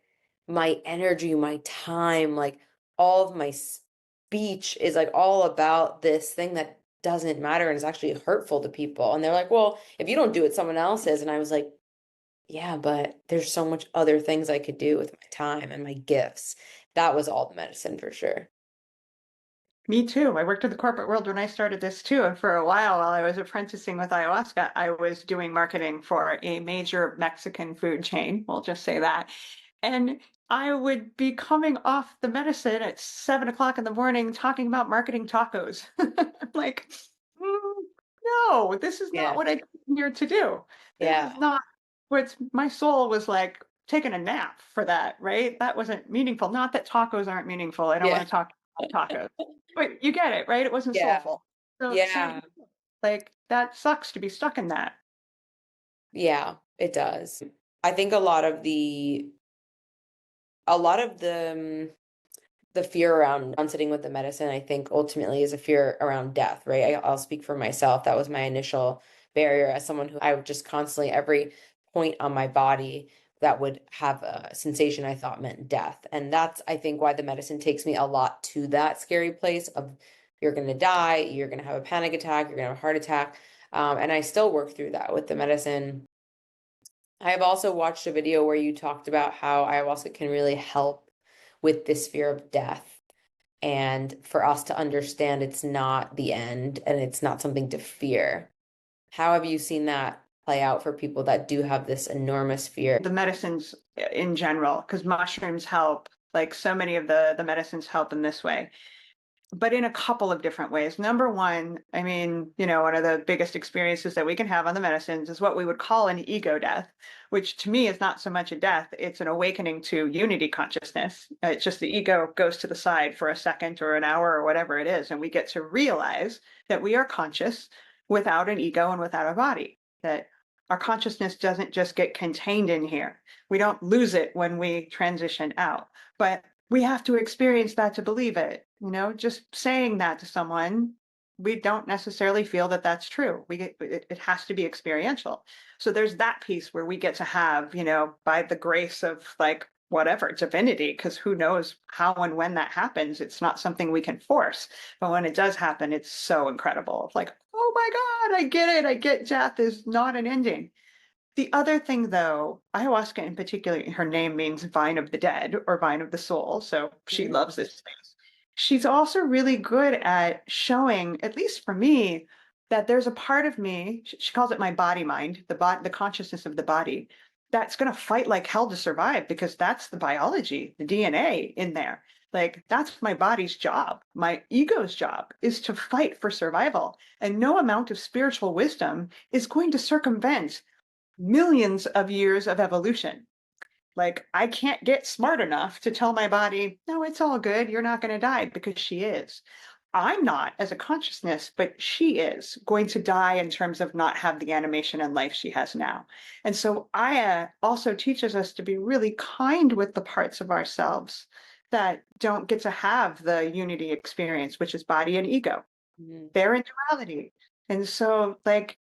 my energy, my time, like all of my speech is like all about this thing that doesn't matter and is actually hurtful to people. And they're like, well, if you don't do it, someone else is. And I was like, yeah, but there's so much other things I could do with my time and my gifts. That was all the medicine for sure. Me too. I worked in the corporate world when I started this too. And for a while I was apprenticing with ayahuasca, I was doing marketing for a major Mexican food chain. We'll just say that. And I would be coming off the medicine at 7 o'clock in the morning talking about marketing tacos. Like, "Mm, no, this is not Yeah. what I came here to do. This Yeah. is not what my soul was like taking a nap for that, right? That wasn't meaningful. Not that tacos aren't meaningful. I don't want Yeah. to talk about tacos, but you get it, right? It wasn't Yeah. soulful. So same. Yeah. Like that sucks to be stuck in that. Yeah, it does. I think a lot of the fear around on sitting with the medicine, I think ultimately is a fear around death, right? I'll speak for myself. That was my initial barrier as someone who I would just constantly, every point on my body that would have a sensation I thought meant death. And that's, I think, why the medicine takes me a lot to that scary place of you're going to die, you're going to have a panic attack, you're going to have a heart attack. And I still work through that with the medicine. I have also watched a video where you talked about how ayahuasca can really help with this fear of death and for us to understand it's not the end and it's not something to fear. How have you seen that play out for people that do have this enormous fear? The medicines in general, because mushrooms help, like so many of the medicines help in this way, but in a couple of different ways. Number one, I mean, one of the biggest experiences that we can have on the medicines is what we would call an ego death, which to me is not so much a death, it's an awakening to unity consciousness. It's just the ego goes to the side for a second or an hour or whatever it is, and we get to realize that we are conscious without an ego and without a body, that our consciousness doesn't just get contained in here. We don't lose it when we transition out, but we have to experience that to believe it. Just saying that to someone, we don't necessarily feel that that's true. It has to be experiential. So there's that piece where we get to have, by the grace of like whatever divinity, because who knows how and when that happens. It's not something we can force, but when it does happen, it's so incredible. Like, oh my God, I get it. I get death is not an ending. The other thing, though, ayahuasca in particular, her name means vine of the dead or vine of the soul. So she loves this space. She's also really good at showing, at least for me, that there's a part of me, she calls it my body mind, the consciousness of the body, that's going to fight like hell to survive because that's the biology, the DNA in there. Like that's my body's job. My ego's job is to fight for survival. And no amount of spiritual wisdom is going to circumvent millions of years of evolution. Like, I can't get smart enough to tell my body, no, it's all good. You're not going to die because she is. I'm not as a consciousness, but she is going to die in terms of not have the animation and life she has now. And so Aya also teaches us to be really kind with the parts of ourselves that don't get to have the unity experience, which is body and ego. Mhm. They're in duality. And so, like,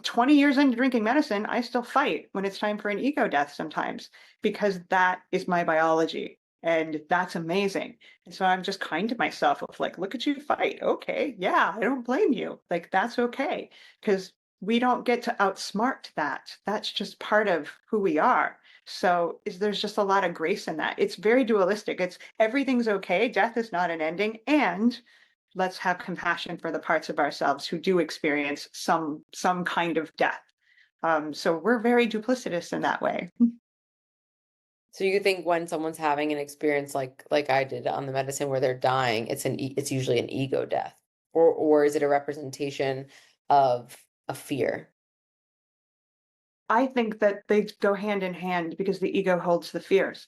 20 years into drinking medicine, I still fight when it's time for an ego death sometimes because that is my biology. And that's amazing. And so I'm just kind to myself of like, look at you fight. Okay. Yeah, I don't blame you. Like, that's okay. Because we don't get to outsmart that. That's just part of who we are. So there's just a lot of grace in that. It's very dualistic. It's everything's okay. Death is not an ending. And let's have compassion for the parts of ourselves who do experience some kind of death. So we're very duplicitous in that way. So you think when someone's having an experience like I did on the medicine where they're dying, it's usually an ego death, or is it a representation of a fear? I think that they go hand in hand because the ego holds the fears.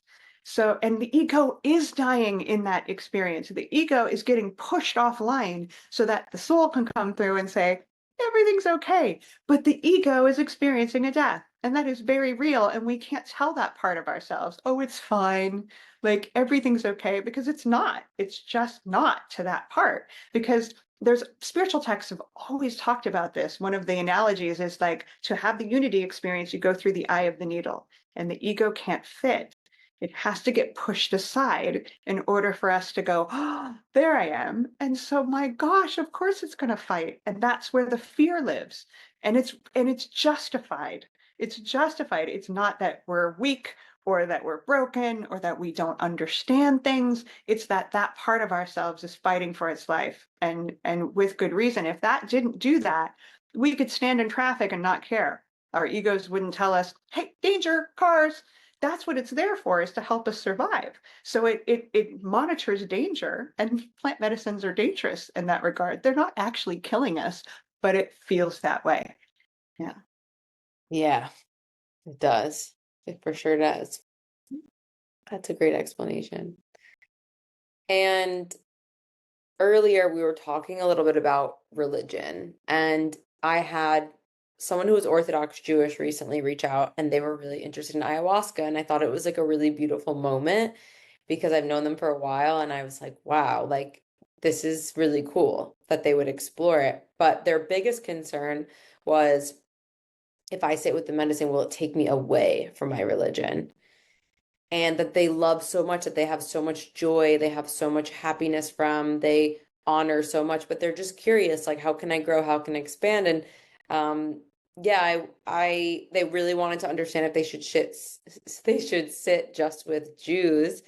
So, and the ego is dying in that experience. The ego is getting pushed offline so that the soul can come through and say, everything's okay. But the ego is experiencing a death. And that is very real. And we can't tell that part of ourselves, oh, it's fine. Like everything's okay, because it's not. It's just not to that part. Because there's spiritual texts have always talked about this. One of the analogies is like to have the unity experience, you go through the eye of the needle, and the ego can't fit. It has to get pushed aside in order for us to go, oh, there I am. And so, my gosh, of course it's going to fight. And that's where the fear lives. And it's justified. It's justified. It's not that we're weak or that we're broken or that we don't understand things. It's that that part of ourselves is fighting for its life, and with good reason. If that didn't do that, we could stand in traffic and not care. Our egos wouldn't tell us, hey, danger, cars. That's what it's there for, is to help us survive. So it monitors danger, and plant medicines are dangerous in that regard. They're not actually killing us, but it feels that way. Yeah. Yeah, it does. It for sure does. That's a great explanation. And earlier we were talking a little bit about religion, and I had someone who was Orthodox Jewish recently reach out and they were really interested in ayahuasca. And I thought it was like a really beautiful moment because I've known them for a while. And I was like, wow, like this is really cool that they would explore it. But their biggest concern was if I sit with the medicine, will it take me away from my religion? And that they love so much, that they have so much joy, they have so much happiness from, they honor so much, but they're just curious, like, how can I grow? How can I expand? And yeah, they really wanted to understand if they should sit just with Jews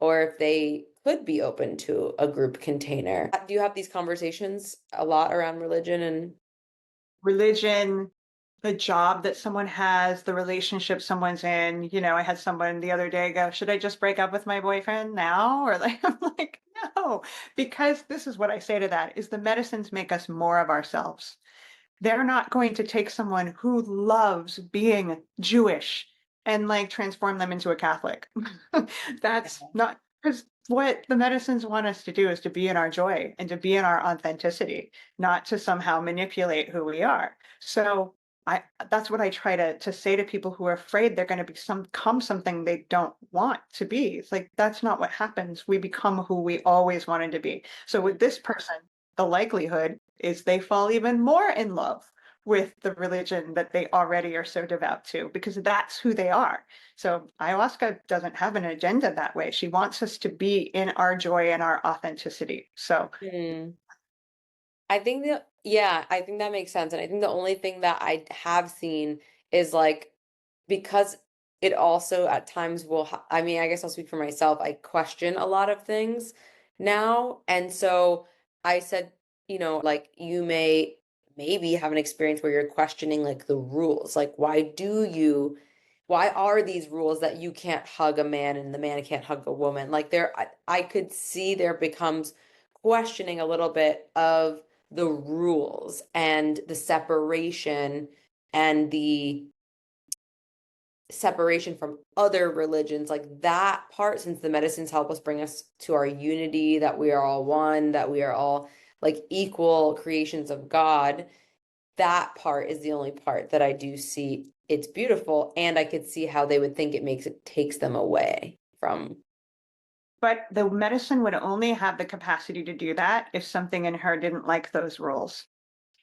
or if they could be open to a group container. Do you have these conversations a lot around religion and Religion, the job that someone has, the relationship someone's in. I had someone the other day go, "Should I just break up with my boyfriend now?" Or like, I'm like, no, because this is what I say to that is the medicines make us more of ourselves. They're not going to take someone who loves being Jewish and like transform them into a Catholic. That's not because what the medicines want us to do is to be in our joy and to be in our authenticity, not to somehow manipulate who we are. So that's what I try to say to people who are afraid they're going to become something they don't want to be. It's like that's not what happens. We become who we always wanted to be. So with this person, the likelihood is they fall even more in love with the religion that they already are so devout to because that's who they are. So ayahuasca doesn't have an agenda that way. She wants us to be in our joy and our authenticity. So Hmm. I think that, yeah, I think that makes sense. And I think the only thing that I have seen is like, because it also at times will, I mean, I guess I'll speak for myself. I question a lot of things now. And so I said, like you maybe have an experience where you're questioning like the rules. Like, why are these rules that you can't hug a man and the man can't hug a woman? Like I could see there becomes questioning a little bit of the rules and the separation and the separation from other religions, like that part, since the medicines help us bring us to our unity, that we are all one, that we are all like equal creations of God. That part is the only part that I do see it's beautiful, and I could see how they would think it takes them away from. but the medicine would only have the capacity to do that if something in her didn't like those rules.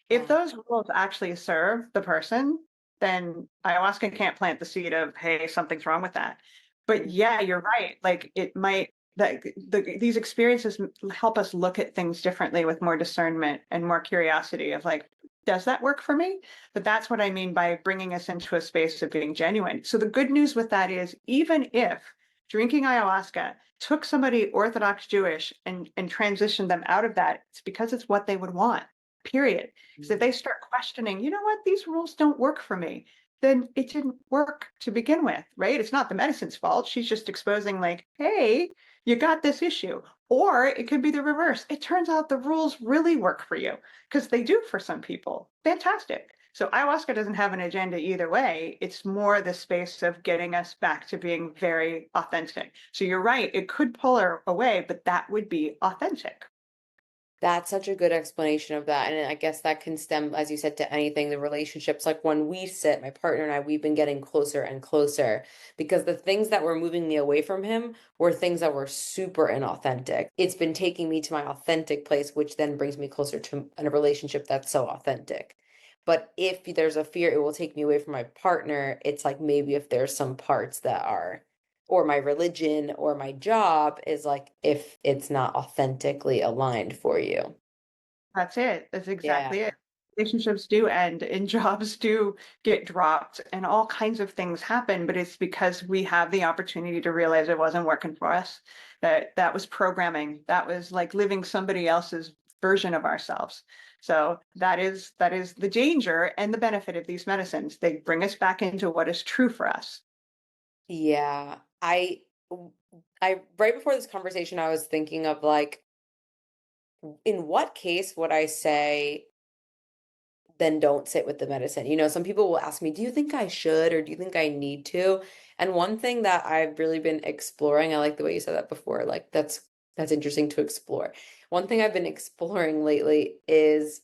If Ah, those rules actually serve the person, then ayahuasca can't plant the seed of, hey, something's wrong with that. But mm, yeah, you're right. Like it might that these experiences help us look at things differently with more discernment and more curiosity of like, does that work for me? But that's what I mean by bringing us into a space of being genuine. So the good news with that is even if drinking ayahuasca took somebody Orthodox Jewish and transitioned them out of that, it's because it's what they would want, period. Because if mm. they start questioning, you know what, these rules don't work for me, then it didn't work to begin with, right? It's not the medicine's fault. She's just exposing, like, hey, you got this issue. Or it could be the reverse. It turns out the rules really work for you because they do for some people. Fantastic. So ayahuasca doesn't have an agenda either way. It's more the space of getting us back to being very authentic. So you're right, it could pull her away, but that would be authentic. That's such a good explanation of that. And I guess that can stem, as you said, to anything, the relationships. Like when we sit, my partner and I, we've been getting closer and closer because the things that were moving me away from him were things that were super inauthentic. It's been taking me to my authentic place, which then brings me closer to a relationship that's so authentic. But if there's a fear, it will take me away from my partner. It's like maybe if there's some parts that are or my religion or my job is like if it's not authentically aligned for you. That's it. That's exactly Yeah. it. Relationships do end and jobs do get dropped and all kinds of things happen, but it's because we have the opportunity to realize it wasn't working for us. That was programming. That was like living somebody else's version of ourselves. So that is the danger and the benefit of these medicines. They bring us back into what is true for us. Yeah. I right before this conversation I was thinking of like in what case would I say then don't sit with the medicine. Some people will ask me, "Do you think I should or do you think I need to?" And one thing that I've really been exploring, I like the way you said that before, like that's interesting to explore. One thing I've been exploring lately is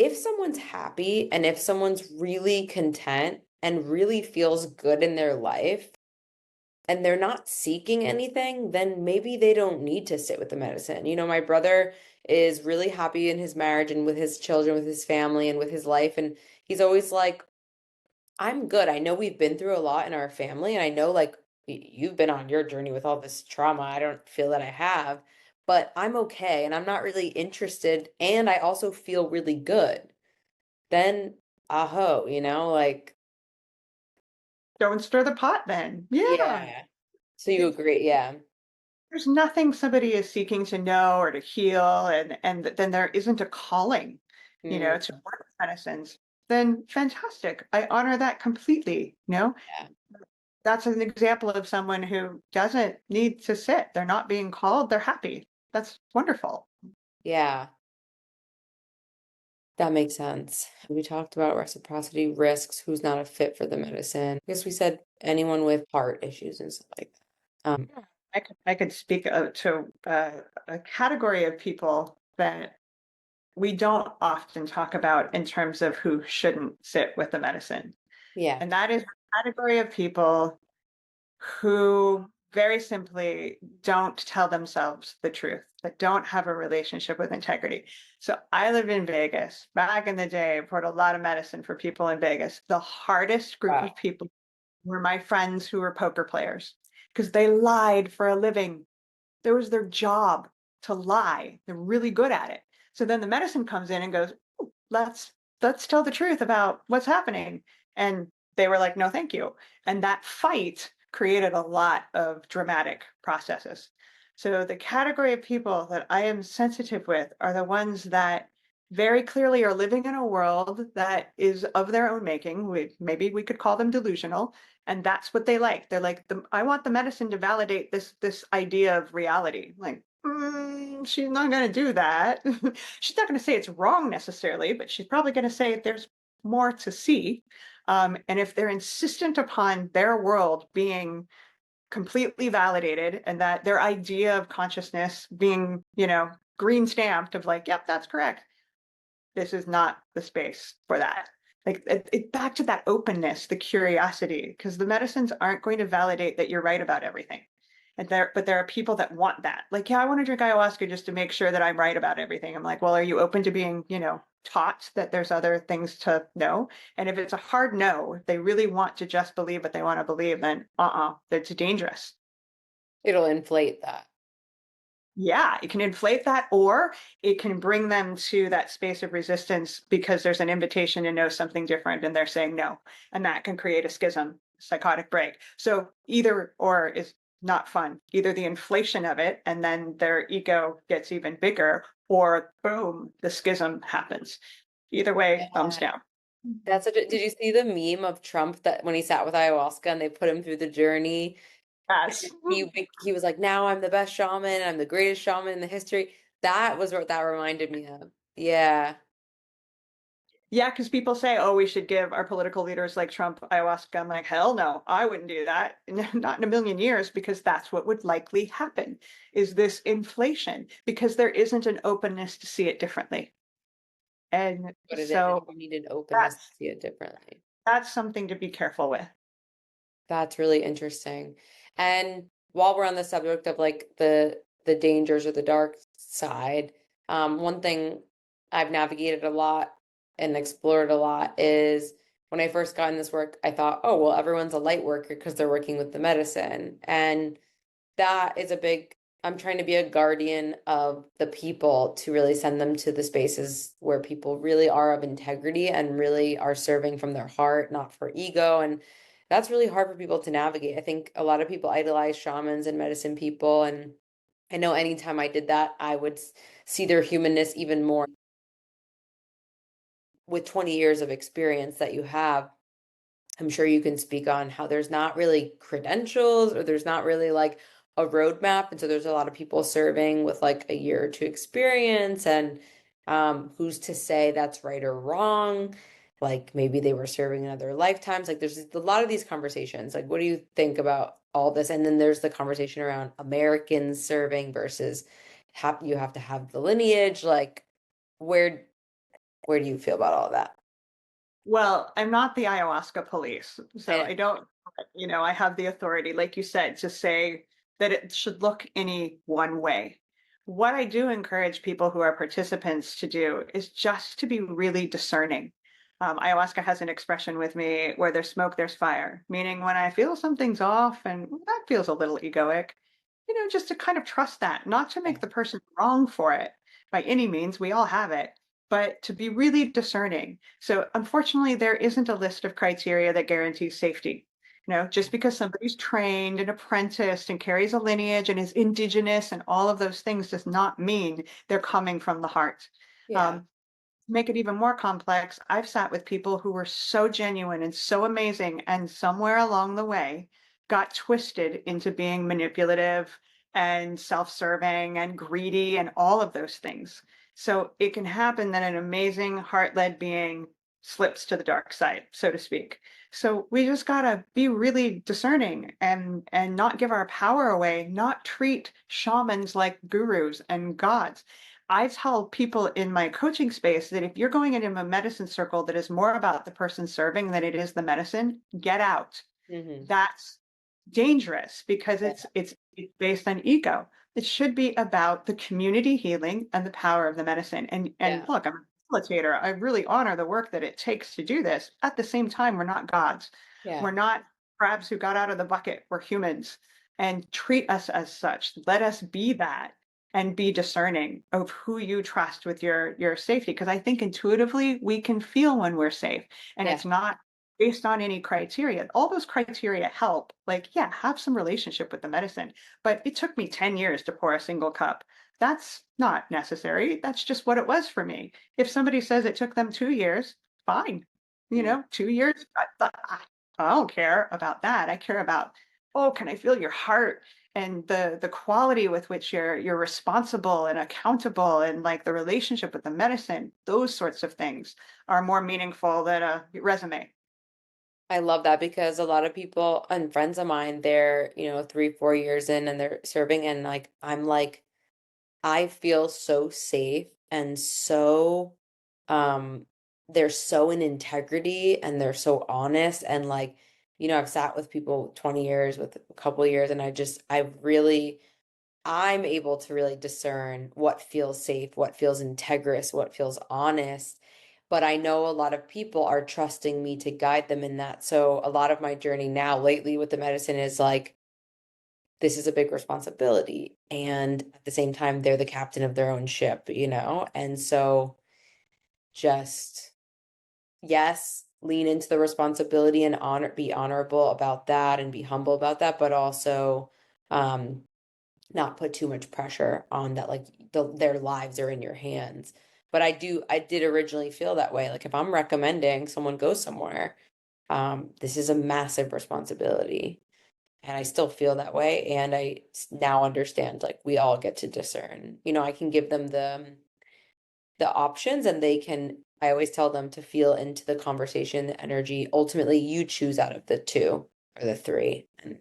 if someone's happy and if someone's really content and really feels good in their life and they're not seeking anything, then maybe they don't need to sit with the medicine. You know, my brother is really happy in his marriage and with his children, with his family, and with his life. And he's always like, I'm good. I know we've been through a lot in our family, and I know like you've been on your journey with all this trauma. I don't feel that I have, but I'm okay and I'm not really interested. And I also feel really good. Then, aho, you know, like, Don't stir the pot then. Yeah. yeah. So you agree, yeah. There's nothing somebody is seeking to know or to heal, and then there isn't a calling, Mm, to work with medicines, then fantastic. I honor that completely, yeah. That's an example of someone who doesn't need to sit. They're not being called, they're happy. That's wonderful. Yeah. That makes sense. We talked about reciprocity, risks, who's not a fit for the medicine. I guess we said anyone with heart issues and stuff like that. Yeah. I could speak to a category of people that we don't often talk about in terms of who shouldn't sit with the medicine. Yeah. And that is a category of people who very simply don't tell themselves the truth, that don't have a relationship with integrity. So I lived in Vegas back in the day, poured a lot of medicine for people in Vegas. The hardest group Wow. of people were my friends who were poker players because they lied for a living. There was their job to lie. They're really good at it. So then the medicine comes in and goes, "Ooh, let's tell the truth about what's happening." And they were like, "No, thank you." And that fight created a lot of dramatic processes. So the category of people that I am sensitive with are the ones that very clearly are living in a world that is of their own making. Maybe we could call them delusional, and that's what they like. They're like, I want the medicine to validate this idea of reality. Like, she's not going to do that. She's not going to say it's wrong necessarily, but she's probably going to say there's more to see. And if they're insistent upon their world being completely validated and that their idea of consciousness being, green stamped of like, yep, that's correct, this is not the space for that. Like back to that openness, the curiosity, because the medicines aren't going to validate that you're right about everything. But there are people that want that. Like, yeah, I want to drink ayahuasca just to make sure that I'm right about everything. I'm like, well, are you open to being, taught that there's other things to know? And if it's a hard no, if they really want to just believe what they want to believe, then it's dangerous. It'll inflate that. Yeah, it can inflate that, or it can bring them to that space of resistance because there's an invitation to know something different and they're saying no. And that can create a schism, psychotic break. So either or is not fun. Either the inflation of it and then their ego gets even bigger, or boom, the schism happens. Either way, thumbs Yeah. down. That's such a, did you see the meme of Trump that when he sat with ayahuasca and they put him through the journey? Yes. He was like, now I'm the best shaman, I'm the greatest shaman in the history. That was what that reminded me of. Yeah. Yeah, because people say, oh, we should give our political leaders like Trump ayahuasca. I'm like, hell no, I wouldn't do that. Not in a million years, because that's what would likely happen, is this inflation, because there isn't an openness to see it differently. And Put it in, and so you need an openness to that's see it differently. that's something to be careful with. That's really interesting. And while we're on the subject of like the dangers or the dark side, one thing I've navigated a lot and explored a lot is when I first got in this work, I thought, oh, well, everyone's a light worker because they're working with the medicine. And that is a big, I'm trying to be a guardian of the people to really send them to the spaces where people really are of integrity and really are serving from their heart, not for ego. And that's really hard for people to navigate. I think a lot of people idolize shamans and medicine people. And I know anytime I did that, I would see their humanness even more. With 20 years of experience that you have, I'm sure you can speak on how there's not really credentials or there's not really like a roadmap. And so there's a lot of people serving with like a year or two experience. And who's to say that's right or wrong? Like maybe they were serving in other lifetimes. Like there's a lot of these conversations. Like, what do you think about all this? And then there's the conversation around Americans serving versus you have to have the lineage. Like, where Where do you feel about all of that? Well, I'm not the ayahuasca police, I so know. I don't, I have the authority, like you said, to say that it should look any one way. What I do encourage people who are participants to do is just to be really discerning. Ayahuasca has an expression with me where there's smoke, there's fire, meaning when I feel something's off and that feels a little egoic, just to kind of trust that, not to Yeah. make the person wrong for it by any means. We all have it, but to be really discerning. So, unfortunately, there isn't a list of criteria that guarantees safety. Just because somebody's trained and apprenticed and carries a lineage and is indigenous and all of those things does not mean they're coming from the heart. Yeah. Um, to make it even more complex, I've sat with people who were so genuine and so amazing, and somewhere along the way got twisted into being manipulative and self serving and greedy and all of those things. So it can happen that an amazing heart led being slips to the dark side, so to speak. So we just got to be really discerning and not give our power away, not treat shamans like gurus and gods. I tell people in my coaching space that if you're going into a medicine circle that is more about the person serving than it is the medicine, get out. Hmm. That's dangerous because Yeah. it's based on ego. It should be about the community healing and the power of the medicine. And Yeah. look, I'm a facilitator. I really honor the work that it takes to do this. At the same time, we're not gods. Yeah. We're not crabs who got out of the bucket. We're humans. And treat us as such. Let us be that and be discerning of who you trust with your safety. Because I think intuitively we can feel when we're safe. And Yeah. it's not based on any criteria. All those criteria help. Like, yeah, have some relationship with the medicine. But it took me 10 years to pour a single cup. That's not necessary. That's just what it was for me. If somebody says it took them 2 years, fine. Mm. 2 years, I don't care about that. I care about, oh, can I feel your heart and the quality with which you're responsible and accountable and like the relationship with the medicine. Those sorts of things are more meaningful than a resume. I love that because a lot of people and friends of mine, they're, 3, 4 years in and they're serving and like I'm like, I feel so safe and so um they're so in integrity and they're so honest and like, I've sat with people 20 years with a couple years and I'm able to really discern what feels safe, what feels integrous, what feels honest. But I know a lot of people are trusting me to guide them in that. So a lot of my journey now lately with the medicine is like, this is a big responsibility. And at the same time, they're the captain of their own ship. And so just, yes, lean into the responsibility and be honorable about that and be humble about that, but also, um, not put too much pressure on that, like their lives are in your hands. But I did originally feel that way. Like if I'm recommending someone go somewhere, this is a massive responsibility. And I still feel that way. And now understand like we all get to discern. I can give them the options and I always tell them to feel into the conversation, the energy. Ultimately, you choose out of the two or the three. And,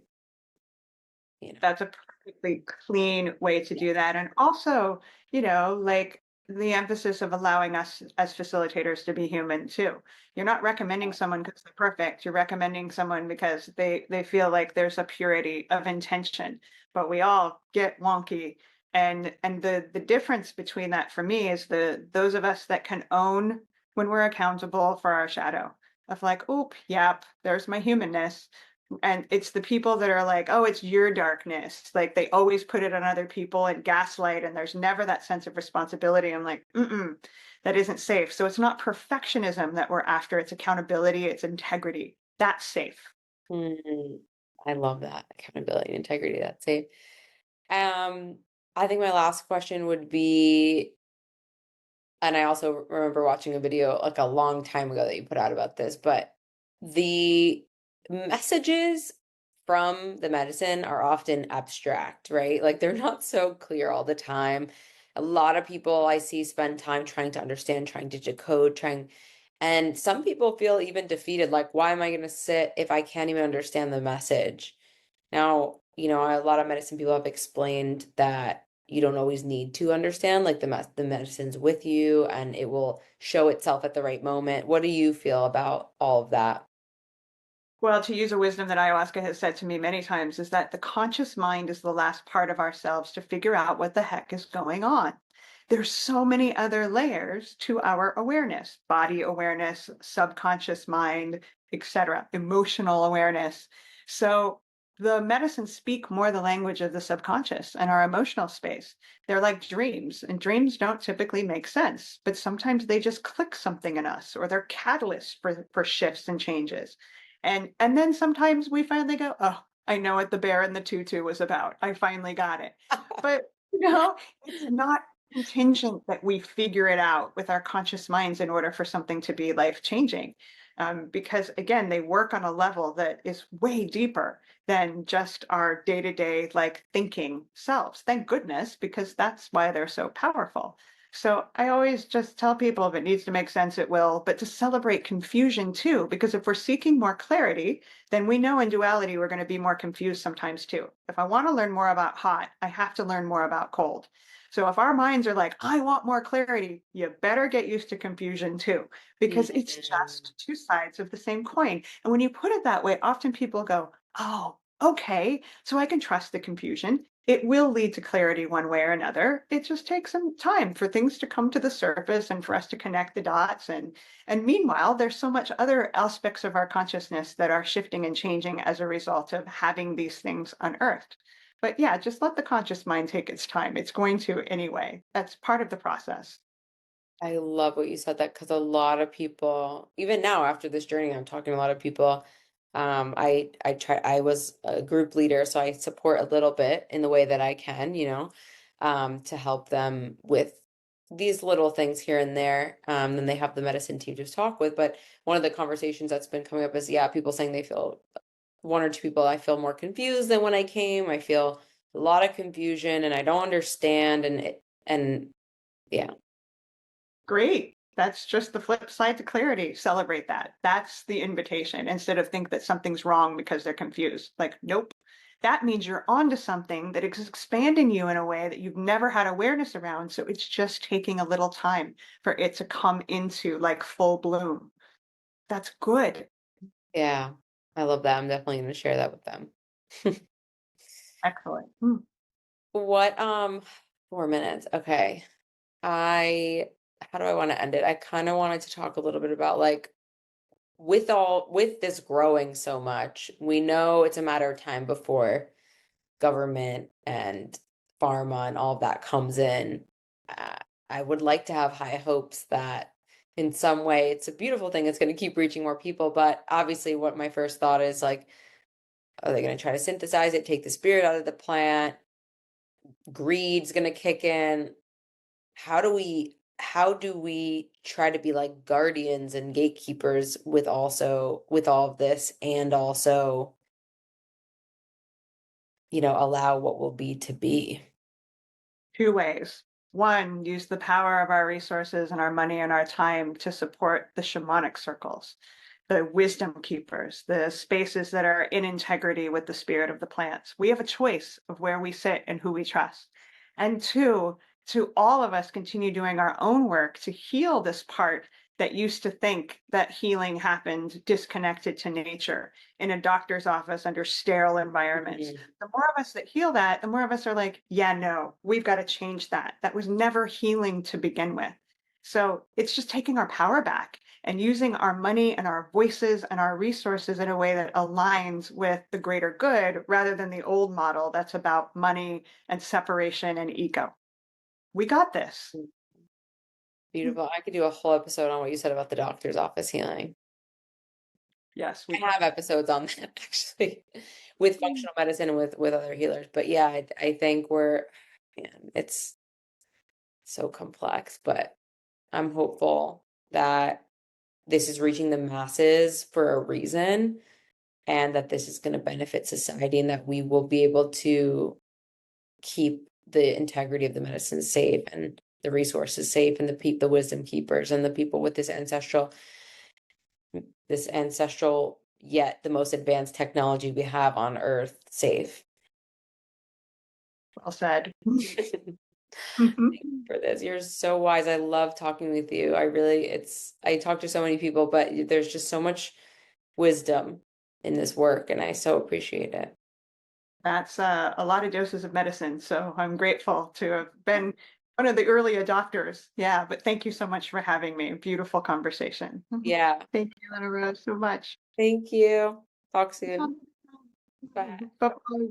you know, That's a perfectly clean way to yeah, do that. And also, like the emphasis of allowing us as facilitators to be human too. You're not recommending someone because they're perfect. You're recommending someone because they feel like there's a purity of intention. But we all get wonky. And the difference between that for me is those of us that can own when we're accountable for our shadow of like, oop, yep, there's my humanness, and it's the people that are like, oh, it's your darkness. Like they always put it on other people and gaslight, and there's never that sense of responsibility. I'm like, that isn't safe. So it's not perfectionism that we're after, it's accountability, it's integrity. That's safe. mm, I love that accountability and integrity. That's safe. Um, I think my last question would be, and I also remember watching a video like a long time ago that you put out about this, but the messages from the medicine are often abstract, right? Like they're not so clear all the time. A lot of people I see spend time trying to understand, trying to decode, and some people feel even defeated, like, why am I going to sit if I can't even understand the message? Now, a lot of medicine people have explained that, you don't always need to understand, like the medicine's with you and it will show itself at the right moment. What do you feel about all of that? Well, to use a wisdom that ayahuasca has said to me many times is that the conscious mind is the last part of ourselves to figure out what the heck is going on. There's so many other layers to our awareness, body awareness, subconscious mind, etc., emotional awareness. So the medicines speak more the language of the subconscious and our emotional space. They're like dreams, and dreams don't typically make sense, but sometimes they just click something in us or they're catalysts for shifts and changes. And then sometimes we finally go, "Oh, I know what the bear in the tutu was about. I finally got it." But, it's not contingent that we figure it out with our conscious minds in order for something to be life-changing. Because again, they work on a level that is way deeper than just our day-to-day, like, thinking selves. Thank goodness, because that's why they're so powerful. So I always just tell people if it needs to make sense, it will, but to celebrate confusion too, because if we're seeking more clarity, then we know in duality we're going to be more confused sometimes too. If I want to learn more about hot, I have to learn more about cold. So if our minds are like, I want more clarity, you better get used to confusion too, because it's Mm. just two sides of the same coin. And when you put it that way, often people go, oh, okay, so I can trust the confusion. It will lead to clarity one way or another. It just takes some time for things to come to the surface and for us to connect the dots. And meanwhile, there's so much other aspects of our consciousness that are shifting and changing as a result of having these things unearthed. But yeah, just let the conscious mind take its time. It's going to anyway. That's part of the process. I love what you said that because a lot of people, even now after this journey, I'm talking to a lot of people. I was a group leader, so I support a little bit in the way that I can, to help them with these little things here and there. Then they have the medicine team to talk with. But one of the conversations that's been coming up is, yeah, people saying they feel one or two people, I feel more confused than when I came. I feel a lot of confusion and I don't understand and yeah. Great. That's just the flip side to clarity. Celebrate that. That's the invitation instead of think that something's wrong because they're confused. Like, nope. That means you're onto something that is expanding you in a way that you've never had awareness around. So it's just taking a little time for it to come into like full bloom. That's good. Yeah, I love that. I'm definitely going to share that with them. Excellent. Mm. What, 4 minutes. Okay. I, how do I want to end it? I kind of wanted to talk a little bit about like with this growing so much, we know it's a matter of time before government and pharma and all of that comes in. Uh, I would like to have high hopes that in some way it's a beautiful thing. It's going to keep reaching more people. But obviously, what my first thought is like, are they going to try to synthesize it, take the spirit out of the plant? Greed's going to kick in. How do we try to be like guardians and gatekeepers with all of this and also, allow what will be to be? Two ways. One, use the power of our resources and our money and our time to support the shamanic circles, the wisdom keepers, the spaces that are in integrity with the spirit of the plants. We have a choice of where we sit and who we trust. And two, to all of us continue doing our own work to heal this part that used to think that healing happened disconnected to nature in a doctor's office under sterile environments. Mhm. The more of us that heal that, the more of us are like, yeah, no, we've got to change that. That was never healing to begin with. So it's just taking our power back and using our money and our voices and our resources in a way that aligns with the greater good rather than the old model that's about money and separation and ego. We got this. Beautiful. I could do a whole episode on what you said about the doctor's office healing. Yes, we I have can. episodes on that actually with functional medicine and with other healers. But yeah, I think man, it's so complex, but I'm hopeful that this is reaching the masses for a reason and that this is going to benefit society and that we will be able to keep the integrity of the medicine safe and the resources safe and the wisdom keepers and the people with this ancestral yet the most advanced technology we have on earth safe. Well said. For this. You're so wise. I love talking with you. I really, I talk to so many people, but there's just so much wisdom in this work, and I so appreciate it. That's a lot of doses of medicine. So I'm grateful to have been one of the early adopters. Yeah, but thank you so much for having me. Beautiful conversation. Yeah. Thank you, Anna Rose, so much. Thank you. Talk soon. Bye. Bye-bye.